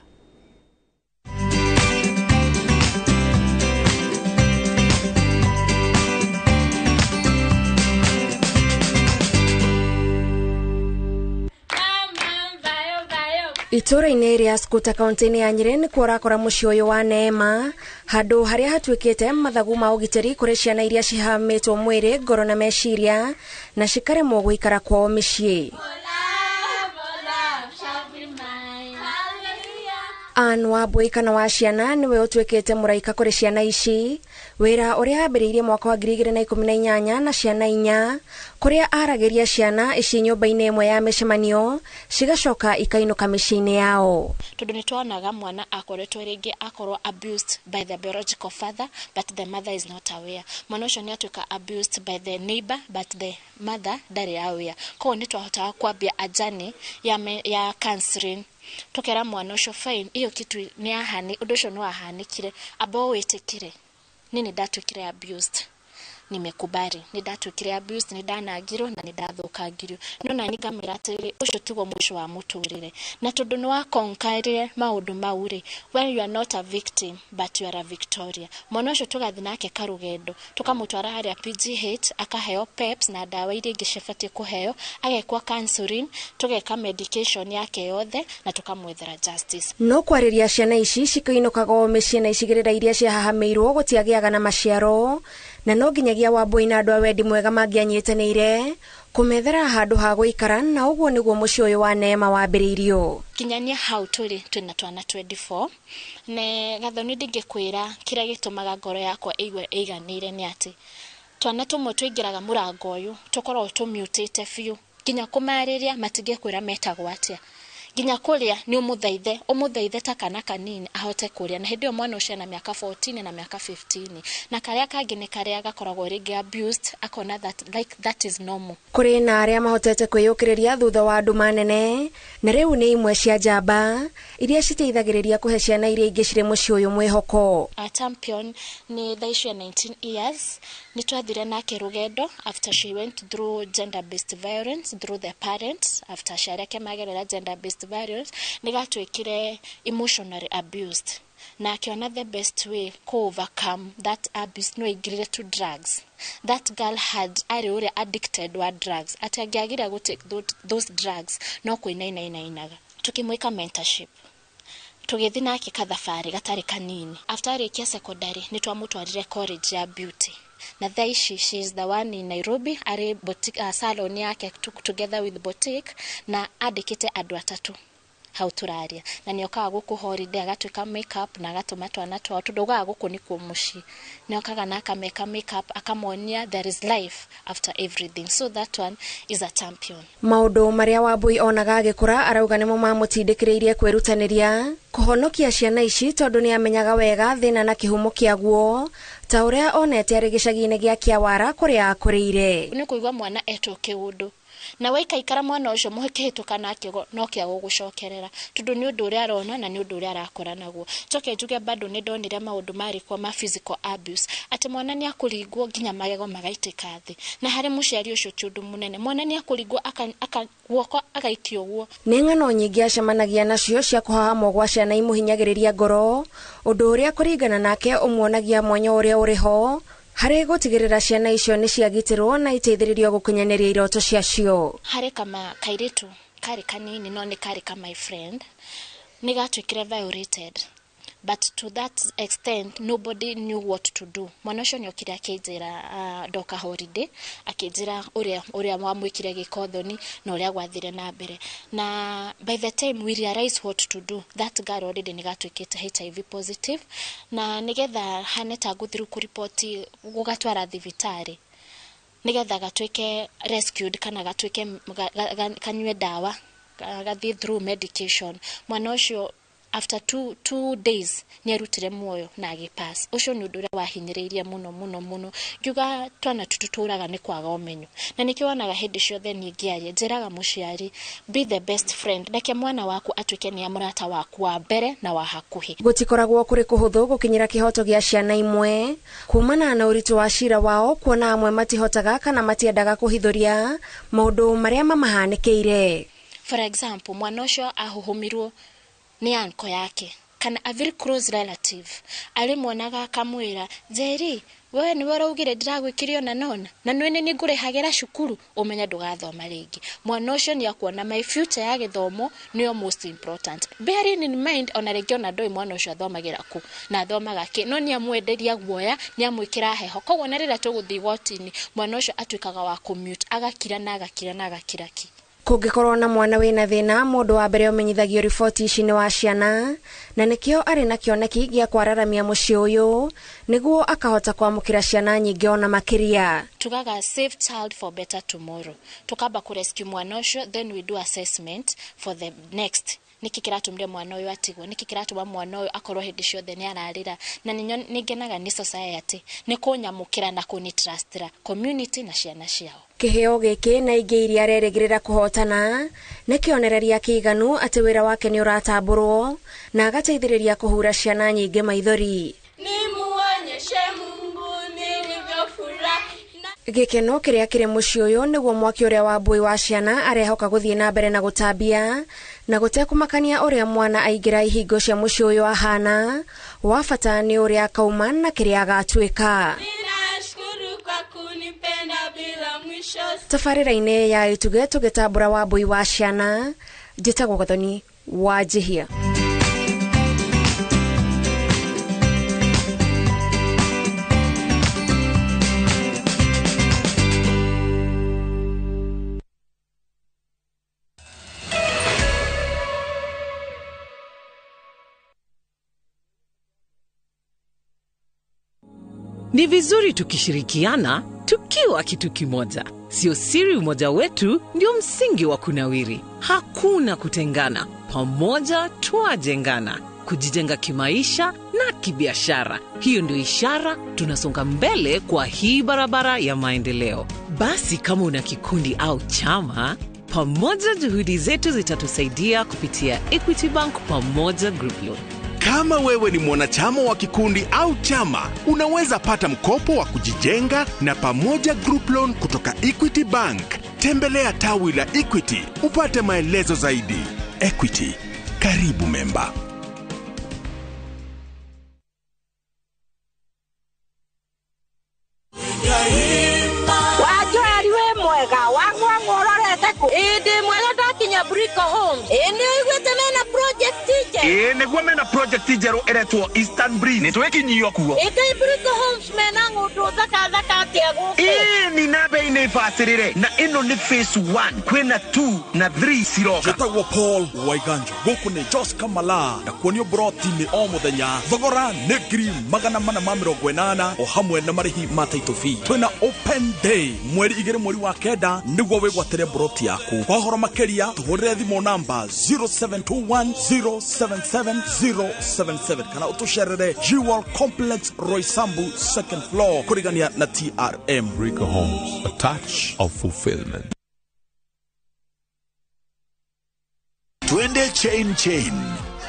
Speaker 18: Itura-ini ria Skuta kaunti-ini ya Nyeri ni kurakora mucii uyu wa Neema, handu haria hatuikite mathagu ma ugitiri kuri ciana iria cihamitwo mwiri, ngoro na meciria na cikaremwo guikara kwao micii. Anne Wambui kana wa ciana niwe utuikite muraika kuri ciana ici, wira uria ambiriirie mwaka wa 2018 na ciana 4 kuria arageria ciana ici nyumba-ini imwe ya micemanio cigacoka ikainuka micii-ini yao.
Speaker 19: Tondu ni twonaga mwana akoretwo ringi akorwo abused by the biological father but the mother is not aware. Mwana ucio ni atuika abused by the neighbor but the mother ndari aware. Kwa ni twahotaga kwambia ajani ya counseling tukera mwana ucio fine iyo kitu ni ahani undu ucio no ahanikire abo witikire nini ndatwikire abused nimekubali nidatwikire abuse nidanagirwo na nidathukangirio no na nigamira atiri ucio tigo mwisho wa muturire na tondu ni wa conquer maundu mauri when you are not a victim but you are a victoria mwana ucio tugathi nake karugendo tukamutwara haria PGH akaheo peps na dawa iria ingicefati kuheo agekwa counseling tugeka medication yake yothe na tukamwethera justice
Speaker 18: no kwariria ciana ici cikoinokaga micii na icigirira iria ciahahamirwo gutiagiaga na maciaro na no nginyagia Wambui na andu a wendi mwega mangianyitanire kumethera handu ha guikara na uguo niguo muci uyu wa Neema wambiriirio
Speaker 19: kinyania hau turi twina twana 24 ne gathoni ndingikwira kira gitumaga ngoro yakwa igwe iganire ni ati twana tumwe twingiraga murango uyu tukorwo tumutite fiu kinya kumariria matingikwira metagwo atia ginya kuria ni umuthaithe ta kana kanini ahote kuria na hindi mwana ucio na miaka 14 na miaka 15 na karia kangi ni karia gakoragwo ringi abused akona that is normal
Speaker 18: kuri na aria mahotete kwiyukiriria thutha wa andu manene na riu ni imwe cia njamba iria citeithagiriria kuhe ciana iria ingi ciri muci uyu mwihoko
Speaker 19: a champion ni thaishu ya 19 years ni twathire nake rugendo after she went through gender based violence through the parents after shareke magerera gender based violence nigatwikire emotionally abused na akiona the best way to overcome that abuse no igirire to drugs that girl had already addicted to drugs atagiagira go take those drugs no kuinainainaga tukimweka mentorship tugithi nake kathabari gatari kanini after arikia secondary nitwamutwarire college ya beauty na thaishi she is the one in Nairobi are boutique salon yake together with boutique na adikite andu atatu hau turaria na niokaga guku holiday agatwika makeup na agatuma twana twa tundugaga guku ni ku muci niokaga na akameka makeup akamonia there is life after everything so that one is a champion
Speaker 18: maundu maria Wambui onaga agikura arauga nimo mamutindikiriirie kwirutaniria kuhonokia ciana ici tondu ni amenyaga wega thina na kihumo kiaguo ta uria onete ari gicagi-ini gia Kiawara kuria akuriire
Speaker 19: ni kuigwa mwana etoke undu na waika ikara mwana ucio muhikihituka nake no kia gugucokerera tondu ni undu uria arona na ni undu uria arakora naguo toke njuge bado ni ndonire maundu mari kwa ma physical abuse ati mwana ni akuringwo nginya magego magaitika thi na hari muciari ucio ti undu munene mwana ni akuringwo aka guoko agaitio guo
Speaker 18: ni ng'ano nyingi acemanagia nacio cia kuhahamwo gwa ciana imuhinyagiriria ngoro undu uria kuringana nake umwonagia mwanya uria uriho hari gutigirira ciana icio ni ciagitirwo na iteithiririo gukinyaniria iroto ciacio
Speaker 19: hari kama kairitu kari kanini no ni kari kama my friend ni gatwikire violated but to that extent nobody knew what to do mwana ucio niokire akijira doka holiday akijira uria mwamwikire gikothoni na uria gwathire na mbere na by the time we realize what to do that girl already ni gatwikite HIV positive na nigetha haneta guthiru ku report gugatwara thibitari nigetha gatwike rescued kana gatwike kanywe dawa gathi through medication mwana ucio after 2 days ni arutire muoyo na agipass ucio ni undu wahinyiriirie muno ngiuga twana tuturaga ni kwaga umenyo na nikiwonaga hindi ciothe ni ngiarie njiraga muciari be the best friend ndeke mwana waku atwike ni amurata waku wa mbere na wa hakuhi
Speaker 18: gutikoragwo kuri kuhuthu gukinyira kihoto gia ciana imwe kumana na uritu wa cira wao kuona amwe matihotaga kana matiendaga kuhithuria maundu maria mamahanikeire
Speaker 19: for example mwana ucio ahuhumirwo ni anko yake kana a very close relative alimwonaga akamwira Jerry wewe ni wora ugire ndiragwikirio na nona na nwene ni ngurehagira cukuru umenya ndugathoma ringi mwana ucio ni akuona my future ya githomo niyo most important bearing in mind ona ringi ona ndoi mwana ucio athomagira ku na athomaga ki no ni amwenderia guoya ni amwikira heho koguo na rira tuguthi gotini mwana ucio atwikaga wa commute agakira na agakira ki
Speaker 18: kungikorwo na mwana wina thina mundu wa mbere umenyithagio riboti ici ni wa ciana na nikio ari na kioneki gia kwararamia muci uyu niguo akahota kwamukira ciana nyingi ona makiria
Speaker 19: tugaga save child for better tomorrow tukaba ku rescue mwana ucio then we do assessment for the next niki kiratumire mwana uyu atigwo niki kiratuma mwana uyu akorwo hindi ciothe ni ararira na ningenaga ni society ni kunyamukira na kuni trustira community na ciana ciao
Speaker 18: kiheo giki na ingi iria arerigirira kuhotana ni kionereria kiiganu ati wira wake ni uratamburwo na agateithiriria kuhura ciana nyingi maithori
Speaker 20: nimuonyeshe Mungu nilivyofurahi
Speaker 18: gikeno kiria kiri mucii uyu niguo mwaki uria wa mbui wa ciana arehoka guthie na mbere na gutambia na gutekumakania uria mwana aingira ihingo cia mucii uyu ahana wa bata ni uria kauma na kiria agatuika. Tabarĩra-inĩ ya ituge tũgĩtambũra wa mbui wa ciana njĩtagwo Gathoni wa Njihia.
Speaker 20: Ni vizuri tukishirikiana tukiwa kitu kimoja. Sio siri, umoja wetu ndio msingi wa kunawiri. Hakuna kutengana, pamoja twajengana, kujijenga kimaisha na kibiashara. Hiyo ndio ishara tunasonga mbele kwa hii barabara ya maendeleo. Basi kama una kikundi au chama, pamoja juhudi zetu zitatusaidia kupitia Equity Bank Pamoja Group Loan.
Speaker 21: Kama wewe ni mwanachama wa kikundi au chama, unaweza pata mkopo wa kujijenga na Pamoja Group Loan kutoka Equity Bank. Tembelea tawi la Equity upate maelezo zaidi. Equity, karibu memba.
Speaker 22: Negwa mena project tijero eretwo Eastern Breeze. Nitweki nyiyo kuo.
Speaker 23: Eka Brico Homes mena ngudu zaka tiago.
Speaker 22: Ni nabe ine fasirire. Na ino ni phase 1. Kwena 2 na 3 siroka.
Speaker 24: Jetagwo Paul Waiganjo. Goku ni Jos Kamala. Na kuonio broti ni omuthenya. Thogora ni ngiri magana mana ma 80 o hamwe na marihi ma title fee. Twina open day. Mweri 2 mweri wa kenda niguo wigwatere broti yaku. Kwa horo makeria tuhurire thimo namba 0721077077 kana utusherere Jewel Complex Roysambu 2nd floor kurigania na TRM.
Speaker 25: Brico Homes, a touch of fulfillment.
Speaker 26: Twende chain.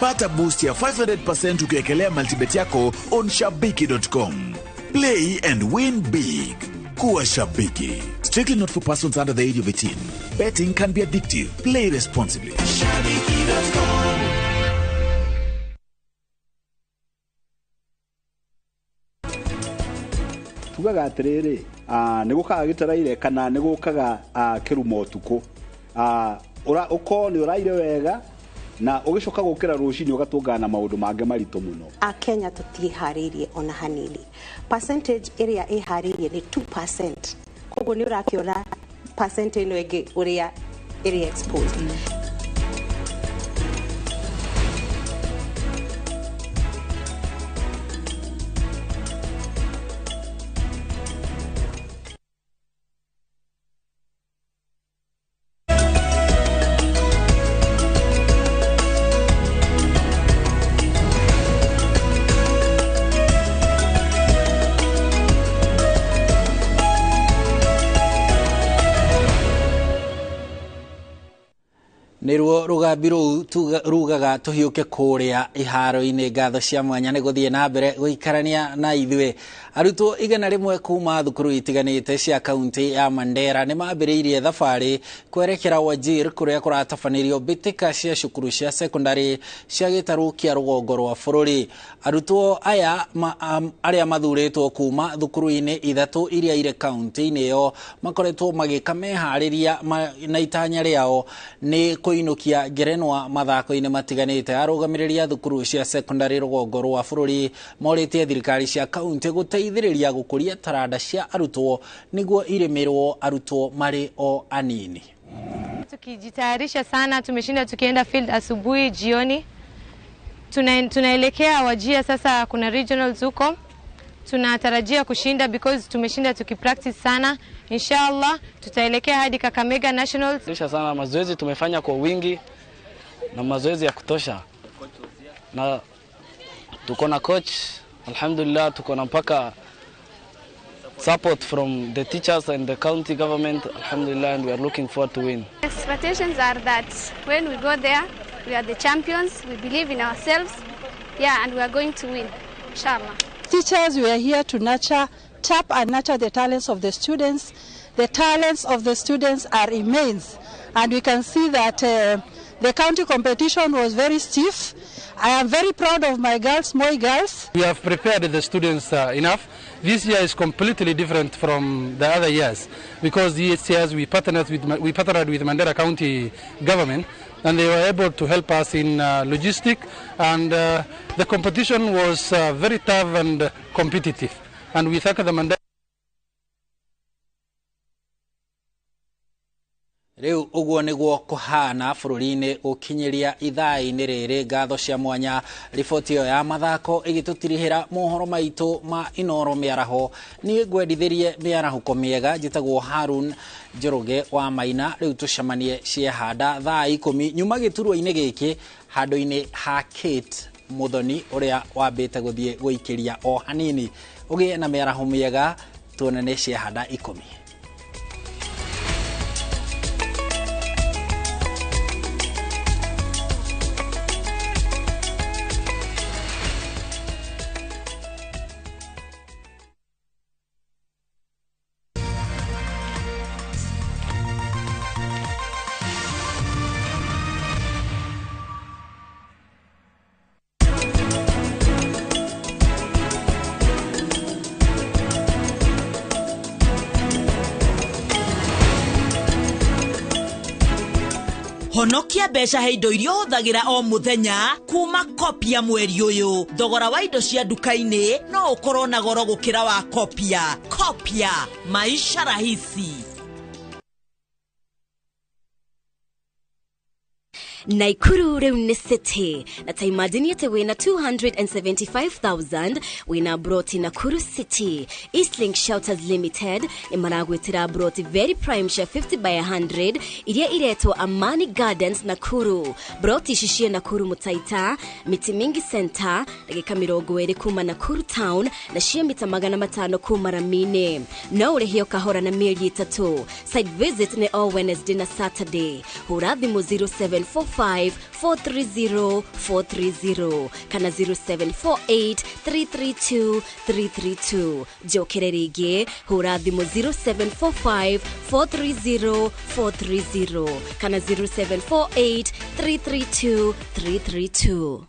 Speaker 26: Pata boost ya 500% ukiekelea multibet yako on shabiki.com. Play and win big. Kuwa Shabiki. Strictly not for persons under the age of 18. Betting can be addictive. Play responsibly. Shabiki.com.
Speaker 28: Tugaga atiriri nigukaga gitaraire kana nigukaga kirumo tuku uko ni uraire wega na ugicoka gukira rucini ugatungana na maundu mange marito muno.
Speaker 29: Kenya tutiharirie ona hanini. Percentage area iharirie ni 2%. Koguo ni urakiona percentage ino ege uria area exposed.
Speaker 2: Niruo rugabiru rugaga tuhiuke kuria iharo-ini ngatho cia mwanya ni guthie na mbere guikarania na ithwe. Arutwo 100 kuma thukuru itiganite cia kaunti ya Mandera ni mambiriirie thabari kwerekera Wajir kuria kuratafanirio bitika cia cukuru cia secondary cia gitaru kia rugongo rwa bururi. Arutwo aya aria mathuritwo kuma thukuru-ini ithatu iria ire kaunti-ini yo makoretwo magika mehariria na itanya riao ni kuinukia ngerenwa mathako-ini matiganite. Arugamiria thukuru cia secondary rugongo rwa bururi moritie thirikari cia kaunti guteithiriria gukuria taranda cia arutwo niguo irimirwo arutwo mari o anini.
Speaker 30: Tukijitayarisha sana, tumeshinda tukienda field asubuhi jioni. Tunaelekea Wajir sasa, kuna regionals huko. Tunatarajia kushinda because tumeshinda tukipractice sana. Inshallah tutaelekea hadi Kakamega Nationals.
Speaker 31: Tusha sana, mazoezi tumefanya kwa wingi na mazoezi ya kutosha. Na tuko na coach, alhamdulillah, tuko na mpaka support from the teachers and the county government, alhamdulillah, and we are looking forward to win.
Speaker 32: Expectations are that when we go there, we are the champions, we believe in ourselves, and we are going to win, inshallah.
Speaker 33: Teachers, we are here to nurture
Speaker 1: tap and nurture the talents of the students. The talents of the students are immense, and we can see that the county competition was very stiff. I am very proud of my girls, Moi girls.
Speaker 3: We have prepared the students enough. This year is completely different from the other years because these years we partnered with Mandera County government, and they were able to help us in logistics, and the competition was very tough and competitive, and we thank the Mandera.
Speaker 2: Riu uguo niguo kuhana bururi-ini ukinyiria ithaa-ini riri ngatho cia mwanya riboti yo ya mathako igitutirihira mohoro maitu ma inoro miaraho ni gwendithirie miarahuko miega njitagwo Harun Njoroge wa Maina. Riu tucemanie ciehanda thaa 10 nyuma giturwa-ini giki handu-ini ha Kate Muthoni uria wambite guthie guikiria o hanini. Ugie na miaraho miega, tuonane ciehanda 10.
Speaker 4: Honokia besha heido irio huthagira o muthenya kuma kopia mweri uyu. Thogora wa indo cia duka-ini no ukorwo na goro gukira wa kopia. Kopia, maisha rahisi.
Speaker 5: Naikuru Reuni City. Na ta imagine yete wina 275,000 wina broti Nakuru City. Eastlink Shelters Limited imaragwitira broti very prime share 50 by 100 iria ireto Amani Gardens Nakuru. Broti shishie Nakuru Mutaita, Miti Mingi Center, dakika 20 kuma Nakuru Town na shia mita 500 kuma Ramine. No urehio kahora na mieri 3. Site visit ne all Wednesday na Saturday. Hurathi mu 0745-430-430 kana 0748-332-332. Jokererige hurathi mu 0745-430-430 kana 0748-332-332.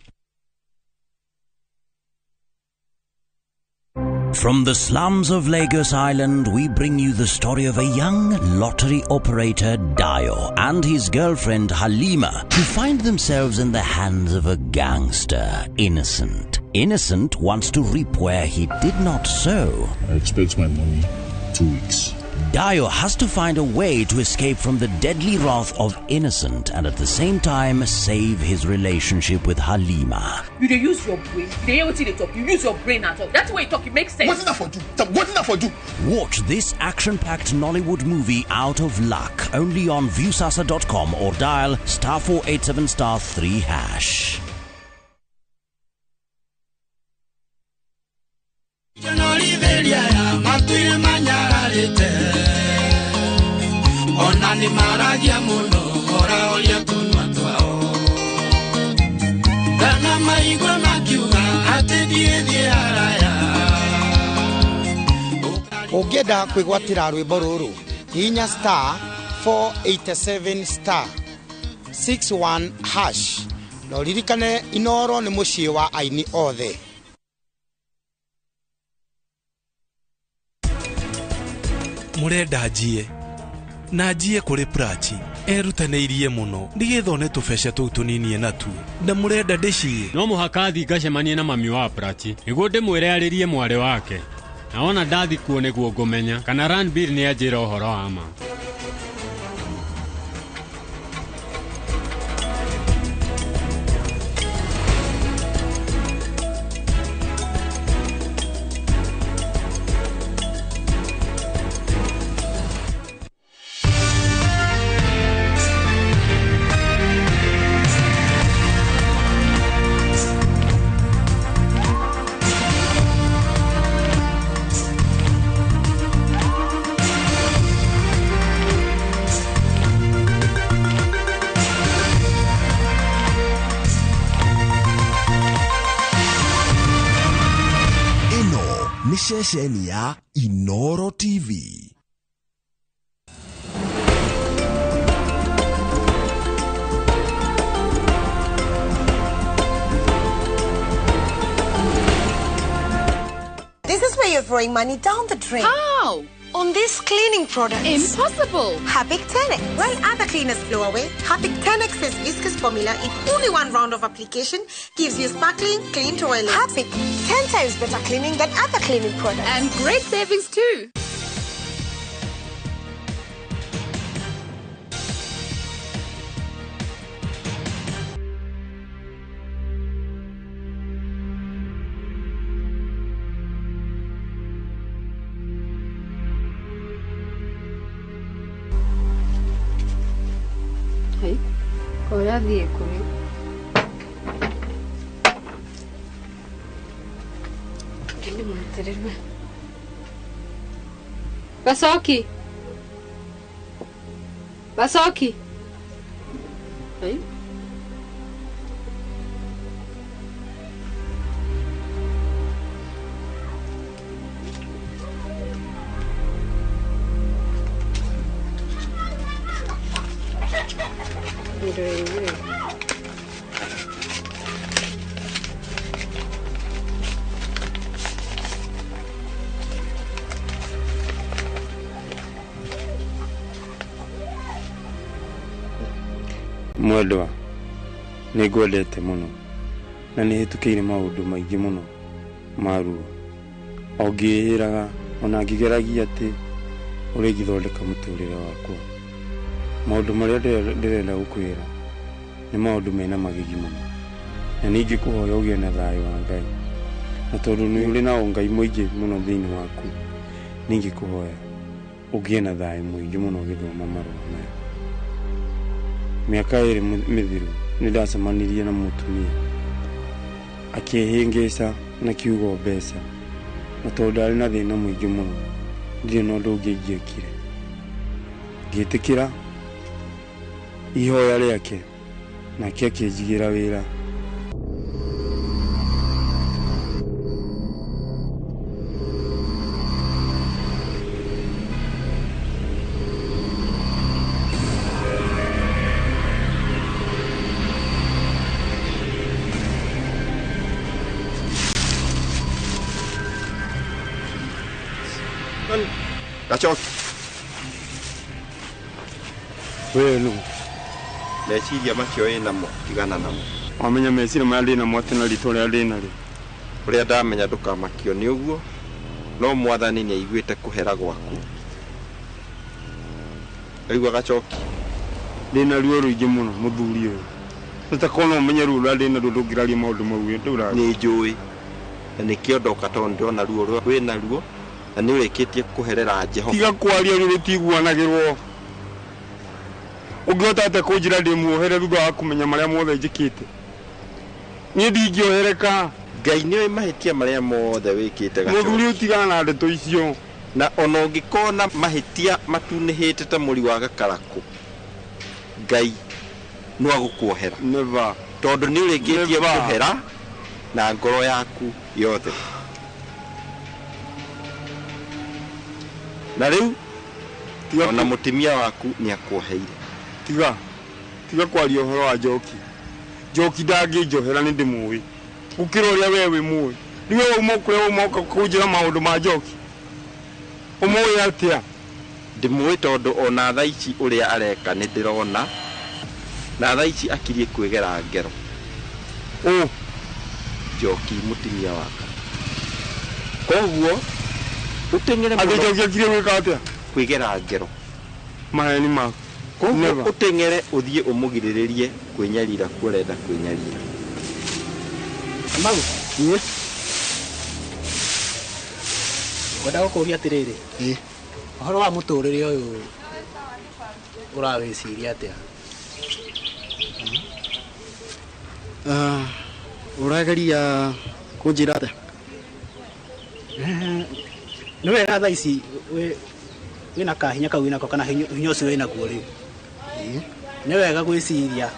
Speaker 6: From the slums of Lagos Island, we bring you the story of a young lottery operator, Dio, and his girlfriend, Halima, who find themselves in the hands of a gangster, Innocent. Innocent wants to reap where he did not sow.
Speaker 7: I expect my money 2 weeks.
Speaker 6: Dio has to find a way to escape from the deadly wrath of Innocent and at the same time save his relationship with Halima.
Speaker 8: You dey use your brain. You dey hear wetin dey talk. You use your brain at all. That's why you talk. It makes sense.
Speaker 7: What's that for you? What's that for you?
Speaker 6: Watch this action-packed Nollywood movie Out of Luck only on viewsasa.com or dial *487*3#.
Speaker 9: Onani maragia muno ora olia kunwa twao Dana maigwa makiuga atithie araya
Speaker 10: Ungenda kwigwatira rwimbo ruru hinya *487*61# no ririkane Inoro ni mucii wa aini othe.
Speaker 11: Murenda njie na njie kuri prachi erutaneirie muno ndigithone tubesha tuu tunini natu na murenda ndiciie
Speaker 12: no muhakathi ngacemanie na mami wa prachi niguo ndimwire aririe mware wake naona ndathi kuo niguo ngumenya kana Ranbir ni ajira uhoro wa ma.
Speaker 26: ceceni ya Inoro TV.
Speaker 13: This is where you're throwing money down the drain.
Speaker 14: How?
Speaker 13: On this cleaning product.
Speaker 14: Impossible.
Speaker 13: Harpic 10X. While other cleaners flow away, Harpic 10X's viscous formula in only one round of application gives you sparkling, clean toilet. Harpic, 10 times better cleaning than other cleaning products.
Speaker 14: And great savings too.
Speaker 30: Ora thiä kũrĩ ngĩnĩ mũnĩtĩrĩrwe Basoki Hey
Speaker 15: Mwendwa nĩ ngwendete mũno na nĩ hĩtũkĩire maũndũ maingĩ mũno maruo o ngĩĩraga ona ngĩgeragia atĩ ũrĩgithondeka mũtũrĩre wakwa maũndũ marĩa ndĩrenda gũkwĩra nĩ maũndũ mena magigi mũno na ningĩ kũhoya ũgĩe na thayũ wa Ngai na tondũ nĩ ũrĩ na Ngai mũingĩ mũno thĩinĩ waku ningĩ kũhoya ũgĩe na thayũ mũingĩ mũno ũgĩthoma marũa maya miaka ĩrĩ mĩthiru nĩ ndacemanirie na mũtumia akĩhĩngĩca na kiugo mbeca na tondũ ndarĩ na thĩna mũingĩ mũno ndirĩ na ũndũ ũngĩ ingĩekire ngĩtĩkĩra ihoya rĩake nake akĩnjigĩra wĩra
Speaker 16: Gachoki.
Speaker 15: Wewe no.
Speaker 16: Meciria macio ĩnamo tigana namo.
Speaker 15: Wamenya meciria maya ndĩ namo atĩ na ritũ rĩa ndĩ narĩ.
Speaker 16: Ũrĩa ndamenya ndũkamakio nĩ ũguo no mwathani nĩ aiguĩte kũhera gwaku. Aigua Gachoki.
Speaker 15: Ndĩ na ruo rũingĩ mũno mũthuri ũyũ. Nĩtakona ũmenye ruo rũrĩa ndĩ naruo ndũngĩraria maũndũ mau ndũraria.
Speaker 16: Nĩ njũĩ na nĩkĩo ndoka tondũ ndĩrona ruo rũrĩa wĩ naruo na nĩ ũrĩkĩtie kũherera Jehova.
Speaker 15: Tiga kwaria ruo rũtiguanagĩrwo. Ũngĩhota atĩa kũnjĩra ndĩ muohere thutha wa kũmenya marĩa mothe njĩkĩte. Niĩ ndingĩohereka.
Speaker 16: Ngai nĩoĩ mahĩtia marĩa mothe wĩkĩte Gachoki.
Speaker 15: Mũthuri ũtigana na ndeto icio.
Speaker 16: Na ona ũngĩkona mahĩtia matunĩhĩte ta mũri wa gakarakũ Ngai no agũkuohera.
Speaker 15: Never.
Speaker 16: Tondũ nĩ ũrĩkĩtie kũhera na ngoro yaku yothe. Na rĩu ona mũtumia waku nĩ akuoheire.
Speaker 15: Tiga kwaria ũhoro wa Njoki ndangĩnjohera nĩ ndĩmũĩ. Gũkĩra ũrĩa we wĩ mũĩ. Niwe uma kũrĩa ũmoka kũnjĩra maũndũ ma Njoki. Ũmũĩ atĩa?
Speaker 16: Ndĩmũĩ tondũ ona thaa ici ũrĩa areka nĩ ndĩrona na thaa ici akirie kwĩgera ngero. Njoki mũtumia waka. Koguo utengere
Speaker 15: Njoki akirie gwĩka atĩa?
Speaker 16: Kwĩgera ngero.
Speaker 15: Maheni maku.
Speaker 16: Koguo utengere uthie umugirĩrĩrie kwĩnyarira kũrenda kwĩnyarira.
Speaker 17: Mau. Wenda gũkũria atĩrĩrĩ. Ũhoro wa mũtũrĩre ũyũ ũrawĩciria atĩa? Ũrageria kũnjĩra atĩa? Nĩ wega thaa ici wĩna kahinya kau wĩnako kana hinya ũcio wĩnaguo rĩu. Nĩ wega gwĩciria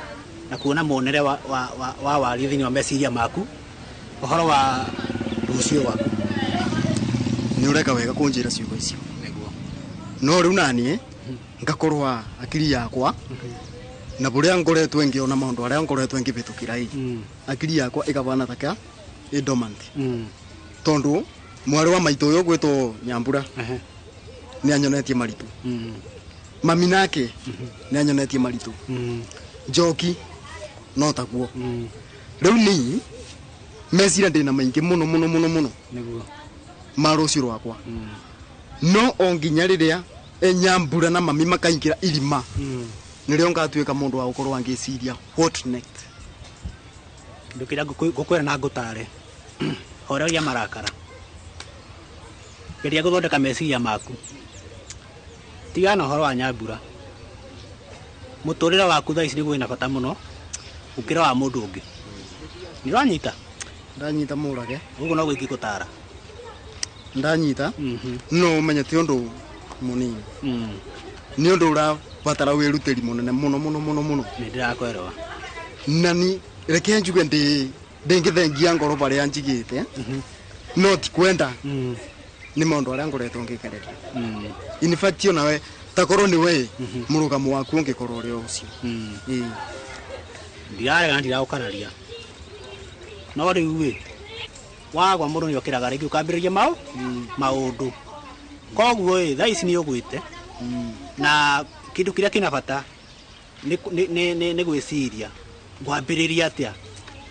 Speaker 17: na kuona monere wa wari thĩinĩ wa meciria maku ũhoro wa rũciũ waku.
Speaker 18: nĩ ũreka wega kũnjĩra ciugo icio no rĩu naniĩ ngakorwa akiri yakwa na buria ngoretwo ngiona maundu aria ngoretwo ngibitukira akiri yakwa ikabana taka dormant tondu mwari wa maito uyu gwitwo Nyambura ni anyonetie maritu mami nake ni anyonetie maritu Njoki no taguo riu ni mesira ndina maingi muno niguo marucio rwakwa no onginya riria Nyambura na mami makaingira irima nirio ngatuika mundu wa gukorwo angiciria what next
Speaker 17: ndukira gukwera na ngutare horeria marakara geria guthondeka meciria maku tigana horo wa Nyambura muturira waku thaa ici niguo ina bata muno ukira wa mundu ungi niranyita
Speaker 18: ndanyita murage
Speaker 17: uguo no gwiki gutara
Speaker 18: ndanyita no menyete undu munini ni undu urabatara wiruteri munene muno
Speaker 17: ni ndirakwerwa
Speaker 18: nani reke njuge ndingithengia ngoro baria njigite no ti kwenda ni maundu aria ngoretwo ngikereria in fact nawe takoro ni we murugamo waku ngikorwo ri ucio
Speaker 17: ndirarega ndirakararia no riu we wagwa mundu ni okiraga ringi ukambiriria maundu koguo thaa ici ni ugwite na kindu kiria kina bata ni gwiciria ngwambiriria atia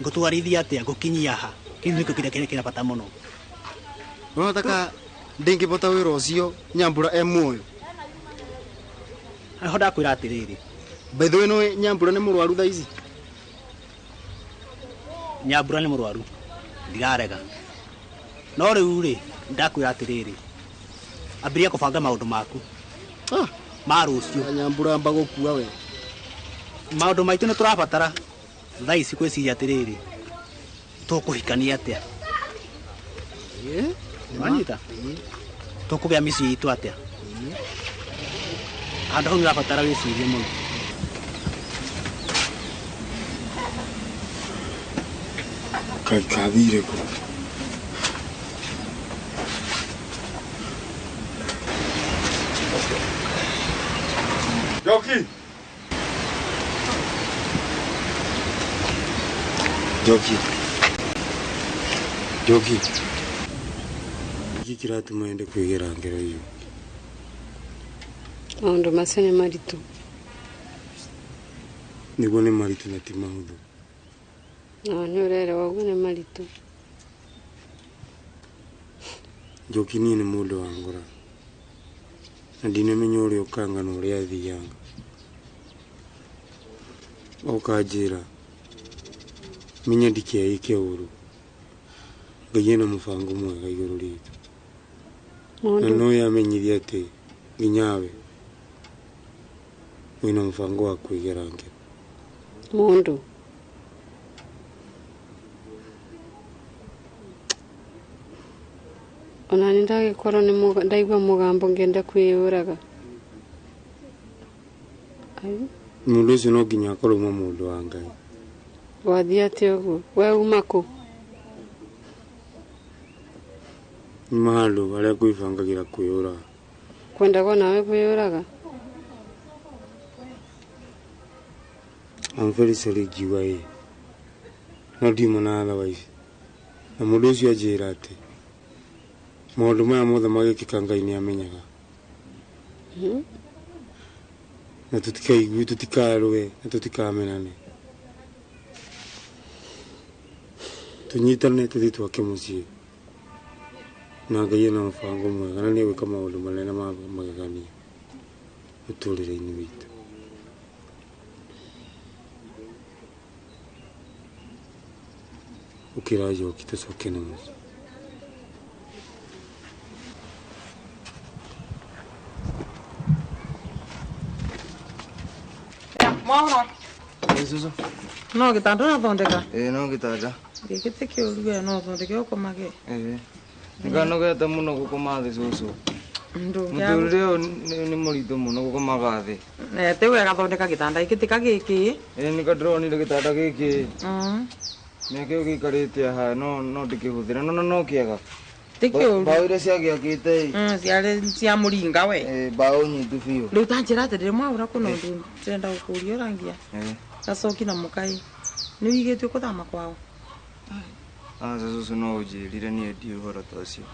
Speaker 17: ngutwarithia atia ngukinyia ha kindu kiria kina bata muno
Speaker 18: no taka ndingibota wira ucio Nyambura muoyo
Speaker 17: aho ndakwira atiriri
Speaker 18: by the way no Nyambura ni murwaru thaa ici
Speaker 17: Nyambura ni murwaru ndirarega no riu ri ndakwira atiriri ambiria kubanga maundu maku marucio
Speaker 18: Nyambura amba gukua we
Speaker 17: maundu maitu ni turabatara thaa ici kwiciria atiriri tukuhikania atia manyita tukugea micii itu atia handu hau nirabatara wicirie muno
Speaker 15: kakabire ko
Speaker 18: Joki
Speaker 15: iki kiratuma ende kwigera ngero iyo
Speaker 19: maundu macio ni maritu
Speaker 15: niguo ni maritu na ti mahuthu
Speaker 19: ni urerewa uguo ni maritu
Speaker 15: Njoki nie ni mundu wa ngora na ndinamenya uria ukanga na uria athianga ukanjira menya ndikeike uru Ngai na mubango mwega iguru ritu na no yamenyithia ati nginyawe wina mubango wa kwigera ngero
Speaker 19: mundu ona ni ndagikorwo ni ndaigua mugambo ngenda kwiyuraga
Speaker 15: mundu ucio no nginya akorwo mundu wa Ngai
Speaker 19: wathii atia uguo we uma ku
Speaker 15: mahandu aria kwibangagira kwiyuraga
Speaker 19: kwendagwo nawe kwiyuraga
Speaker 15: I'm very sorry ngiuga no ndimona otherwise na mundu ucio anjira ati maundu maya mothe magikika Ngai ni amenyaga na tutikaigui tutikarwe na tutikamenane tunyitane tuthi twake mucii na Ngai na mubango mwega na ni gwika maundu manene ma magegania muturire-ini witu ukira Njoki tucoke na muci
Speaker 20: Mwana.
Speaker 18: Isusu.
Speaker 20: No gitanda na thondeka.
Speaker 18: No gitanda.
Speaker 20: Gikite kiuruga no thondeke ukomage.
Speaker 18: Nganogete muno gukoma thi cucu. Muturire ni muritu muno gukomaga thi.
Speaker 20: Te wega thondeka gitanda ikitika giki.
Speaker 18: Ni kadronire gitanda giki. Ni kio gikarite ha no ndikihuthira no kiega.
Speaker 20: Tikio.
Speaker 1: Bao ile cia kite.
Speaker 20: Cia muringa we.
Speaker 1: Bao nyitu fio.
Speaker 20: Riu tanjira atiri mwaura kuno ndu ndenda gukuria rangia. Gacoki na mukai. Ni wigitwe kuthama kwao.
Speaker 1: Sasa no ujirire ni ndio horo tocio.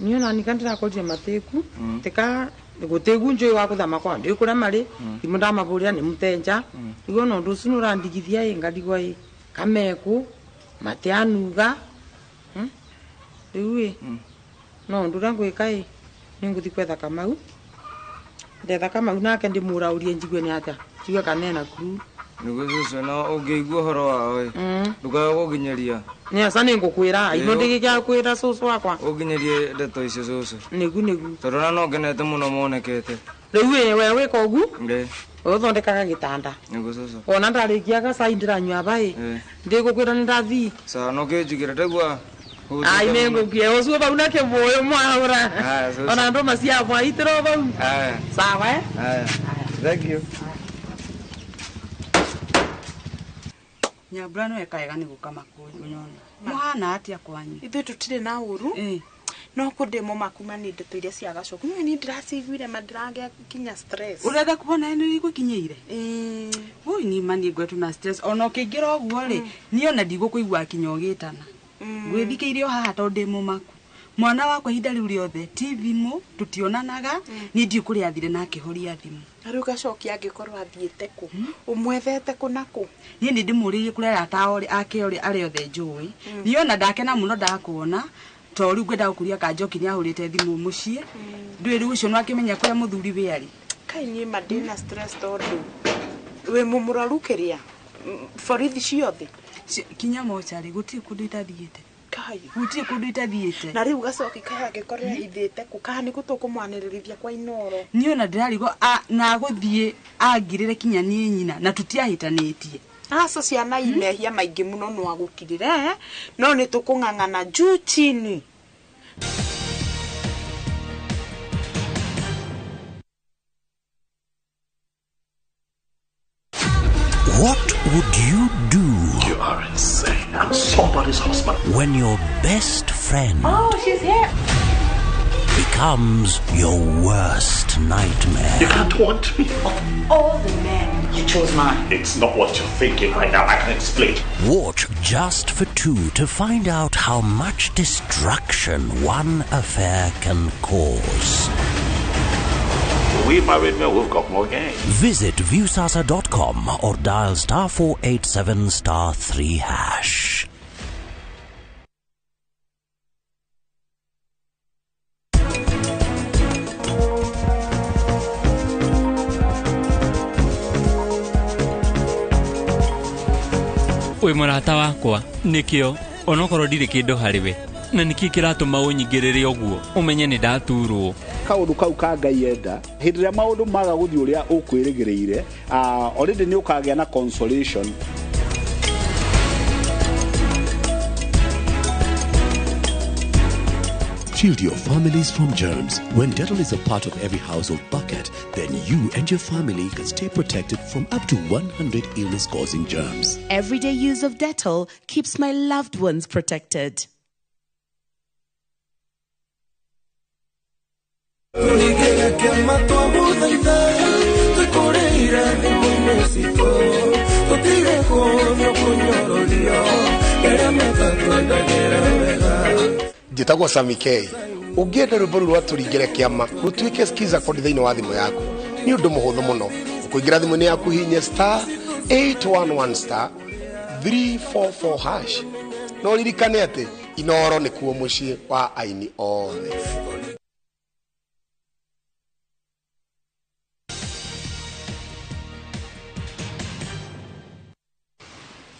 Speaker 20: Niyo nani kandira koje mateku. Tika gutegu njoi wa kuthama kwao. Ndi kuria mari. Thimu ndamaburia ni mutenja. Igo no ndu sunu randigithia ngadigwa kameku matianuga. Riu no ndura ngwika ni nguthi kwetha Kamau. Ndetha Kamau nake ndimuraurie njigwe ni atia. Njigwe kanena kuru.
Speaker 1: Nuguzo no ugeigua horo wawe. Nduga guginyeria.
Speaker 20: Ni asa ni ngukwira ino ndigikya kwira susu wakwa.
Speaker 1: Uginyerie ndeto icio susu.
Speaker 20: Nigu.
Speaker 1: Torona no ngenete muno monekete.
Speaker 20: Riu wewe kogu?
Speaker 1: Nge.
Speaker 20: Uthondekaga gitanda.
Speaker 1: Nigu susu.
Speaker 20: Ona ndarikia ga sai ndiranywa bai. Ndigukwira ni ndathi.
Speaker 1: Sa no kinjigire tegwa.
Speaker 20: Ai nengo kie osu ba una ke moyo mwaura. Ona ndo masia bwa itro ba. Sawa
Speaker 1: Thank you.
Speaker 3: Nyabura no ekaega ni gukama kuri unyona. Muhana atia kwanyu.
Speaker 21: Ithu tutire na uru. No kudemo makuma ni ndeto iria cia gacoku. Ni ndiraciguire madirage kinya stress.
Speaker 3: Urenda kubona ino igukinyeire? Oi ni mani gwetu na stress. Ona ukingira oguo ri, ni ona ndigukũigua kinyogitana. Gwithikĩire haha to ndimo maku. Mwana wakwa ihinda riu riothe TV mo tutionanaga ni ndi kuri athire na akihoria thimu.
Speaker 21: Ariu gacoki angikorwo athiete ku umwethete ku naku
Speaker 3: ni ndi ndimuririe kurera taori akeori ari othe njui ni ona ndakena muno ndakuona to riu ngwenda gukuria kanjoki ni ahurite thimu mucie ndwi riu ucio no akimenya kuria muthuri we ari
Speaker 21: kainyi madina stress tondu we mumurarukiria forithi ciothe
Speaker 3: kinya mochari guti kundu itathiete
Speaker 21: kai
Speaker 3: guti kundu itathiete
Speaker 21: na riu gacoki kaya gikorwo ithite ku kana ni gutukumwanirithia kwa inoro
Speaker 3: ni ona ndirarigo na guthie angirire kinya ni nyina na tutiahitanitie
Speaker 21: aso ciana imehia maingi muno no agukirire no ni tukungangana juu chini.
Speaker 6: What would you do?
Speaker 7: You are insane. I'm somebody's husband.
Speaker 6: When your best friend
Speaker 21: she's here.
Speaker 6: becomes your worst nightmare?
Speaker 7: You can't want me.
Speaker 21: Of all the men, you chose mine.
Speaker 7: It's not what you're thinking right now. I can explain.
Speaker 6: Watch Just for Two to find out how much destruction one affair can cause.
Speaker 7: We married men, we've got more game.
Speaker 6: Visit viewsasa.com or dial *487 *3#.
Speaker 22: We murata wakwa nikio onokorwo ndire kindu hariwe na niki kiratuma unyigirire oguo umenye ni ndaturwo
Speaker 23: kaundu kau ka Ngai yenda hindi ya maundu maga guthi uria ukwirigireire already ni ukagia na consolation.
Speaker 24: Shield your families from germs. When Dettol is a part of every household bucket, then you and your family can stay protected from up to 100 illness-causing germs.
Speaker 25: Everyday use of Dettol keeps my loved ones protected.
Speaker 10: Njitagwo Sami K. Ungienda rwimbo rwa turingire kiama rutwike skiza kodi thiini wa thimu yaku ni undu muhuthu muno kuingira thimu-ini yaku hinye *811 *344# no ririkane ati inoro ni kuo mucii wa aini othe.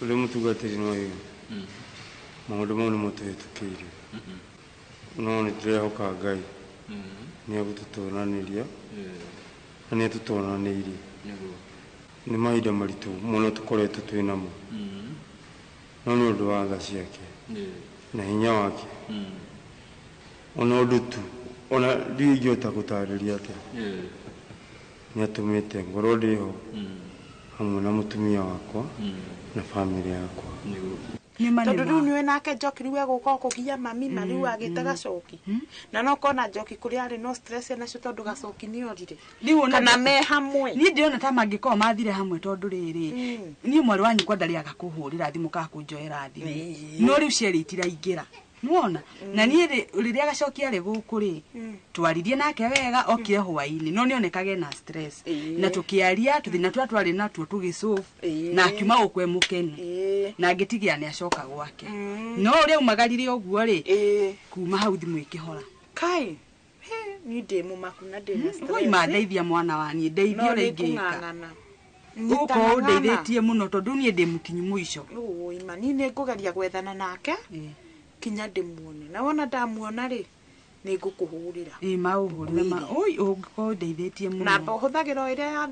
Speaker 15: ule mutugatiri noyo maundu mau nimutuhitukiire no niturihoka Ngai niagututonaniria na niatutonaniirie ni mahinda maritu muno tukoretwo twinamo no ni undu wa tha ciake na hinya wake ona undu tu ona ndiingĩhota gũtarĩria atia niatumĩte ngorwo ndĩho hamwe na mutumia wakwa na family yakwa
Speaker 21: tondu riu niwe nake Njoki riu eguka kugia mami mariu agite Gacoki na no kona Njoki kuri ari no stress na cio tondu Gacoki ni orire kana me hamwe
Speaker 3: ni ndirona ta mangiko mathire hamwe tondu riri ni mwari wanyu kwa ndari agakuhurira thimu ka kunjoera thimu no riu cieri itiraingira muona na ni riria Gacoki ari guku ri twaririe nake wega okire hwaini no nionekage na stress na tukiaria tuthina twari natuo tugisolve na akiuma gukwe mukeni na ngitigia ni acoka gwake no riu magarire oguo ri kuma hau thimu ikihora
Speaker 21: kai ni ndemu makuna ndena stress
Speaker 3: oi mandeithia mwana wani ndeithio ringika uko ndeithĩtie muno tondu ni ndimukinyu muico
Speaker 21: oi mani ni ngugeria gwethana nake kinya ndimuone na wona ndamuona ri ni ngukuhurira
Speaker 3: mauhurire ma oi uko ndeithĩtie muno
Speaker 21: na huthagira ire ya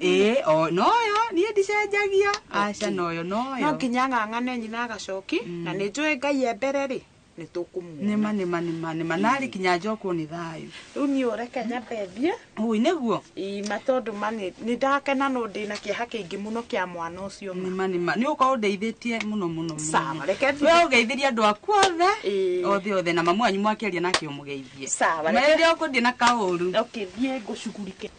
Speaker 3: o no yo ni ndicenjagia aca no yo
Speaker 21: no kinya ng'ang'ane nyina Gacoki na ni njui Ngai embere ri ni tukumuona
Speaker 3: nima nari kinya Njokwo ni thayu
Speaker 21: riu ni ureke nyambethie
Speaker 3: oi neguo
Speaker 21: matondu mani ni ndakena no ndina kieha kiingi muno kia mwana ucio
Speaker 3: nima ni uko ndeithĩtie muno
Speaker 21: sawa reke
Speaker 3: we ugeithiria andu aku othe na mamu anyu mwakiaria nake umugeithie
Speaker 21: sawa
Speaker 3: reke ukuthie na kauru
Speaker 21: thie ngucugurike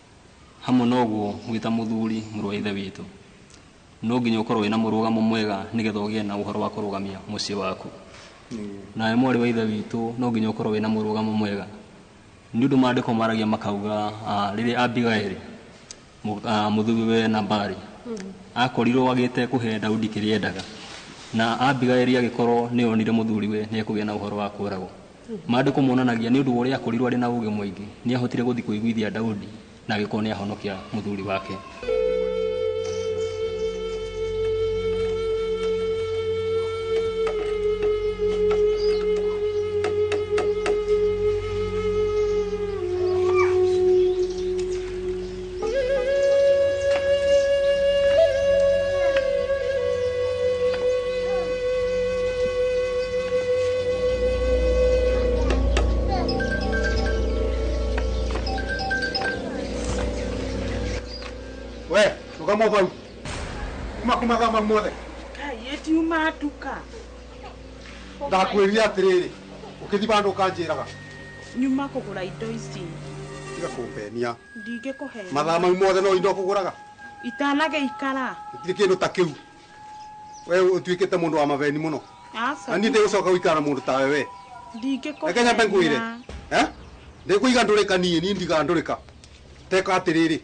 Speaker 2: hamwe noguo gwita muthuri mũrũ wa ithe witũ no nginya ukorwo wina mũrũgamo mwega nigetha ũgĩe na ũhoro wa kũrũgamia mũciĩ waku na mwari wa ithe witũ no nginya ukorwo wina mũrũgamo mwega nĩ ũndũ maandĩko maragia makauga rĩrĩa Abigaili mũthuri we Nabali akorirwo agĩte kũhe Daudi kĩrĩa endaga na Abigaili agĩkorwo nĩ onire mũthuri we nĩ ekũgĩa na ũhoro wa kũragwo maandĩko monanagia nĩ ũndũ ũrĩa akorirwo arĩ na ũũgĩ mũingĩ nĩ ahotire gũthiĩ kũiguithia Daudi na agĩkorwo nĩ ahonokia mũthuri wake
Speaker 10: Mobile. Kuma thama mothe.
Speaker 21: Kai eti umatuka.
Speaker 10: Ndakwiria atiriri. Ukithi bandu kanjiraga.
Speaker 21: Nyuma kugura indo ici.
Speaker 10: Tiga kumpenia.
Speaker 21: Ndingikuhe.
Speaker 10: Mathama mothe no indo kuguraga.
Speaker 21: Itanage ikara.
Speaker 10: Itire kindu ta kiu. We utuikite mundu wa maveni muno.
Speaker 21: Asa.
Speaker 10: Ani ndi ucoka wikara mundu ta wewe.
Speaker 21: Ndingikuhe.
Speaker 10: Ekenya benguire. Ndikuiga ndurika nie ni ndiga ndurika. Teka atiriri.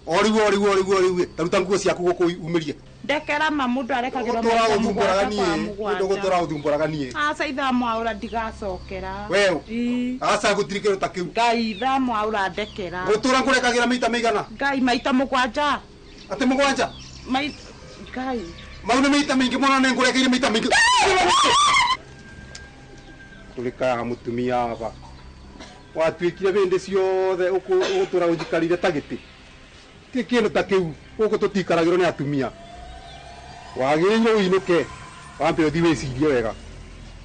Speaker 10: Oriwe taruta nguo ciaku guku umirie
Speaker 21: ndekera mamundu arekagira
Speaker 10: ndu gutura uthumburaga nie
Speaker 21: asa ithamo aura ndigacokera
Speaker 10: wewe asa gutirikiro ta kiu
Speaker 21: Ngai ithamo aura ndekera
Speaker 10: gutura ngurekagira maita migana
Speaker 21: Ngai maita mugwanja
Speaker 10: ate mugwanja
Speaker 21: Ngai
Speaker 10: mauna maita mingi mwana ne ngurekeire maita mingi tulika mutumia hapa watwikire bende ciothe ugutura ujikarire tagiti kindu ta kiu uko tutikaragirwo ni atumia wagiriirwo uinuke wambe uthi wicirie wega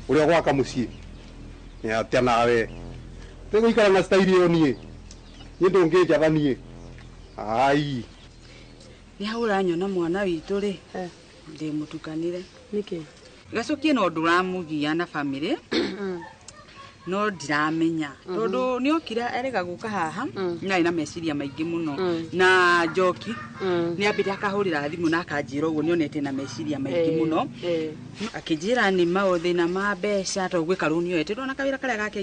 Speaker 10: uria gwaka mucii ni atia nawe tiguikara na style iyo nie ni ndungijatha nie ai
Speaker 3: ni haura nyona mwana witu ri ndi mutukanire niki Gacoki no nduramugia na family no ndiramenya tondu ni okira erega guka haha na ina meciria maingi muno na Njoki ni ambire akahurira thimu na akanjira uguo nionete na meciria maingi muno akinjira ni maũthĩ na ma mbeca to gwika runi yoete ndona kawira karia gake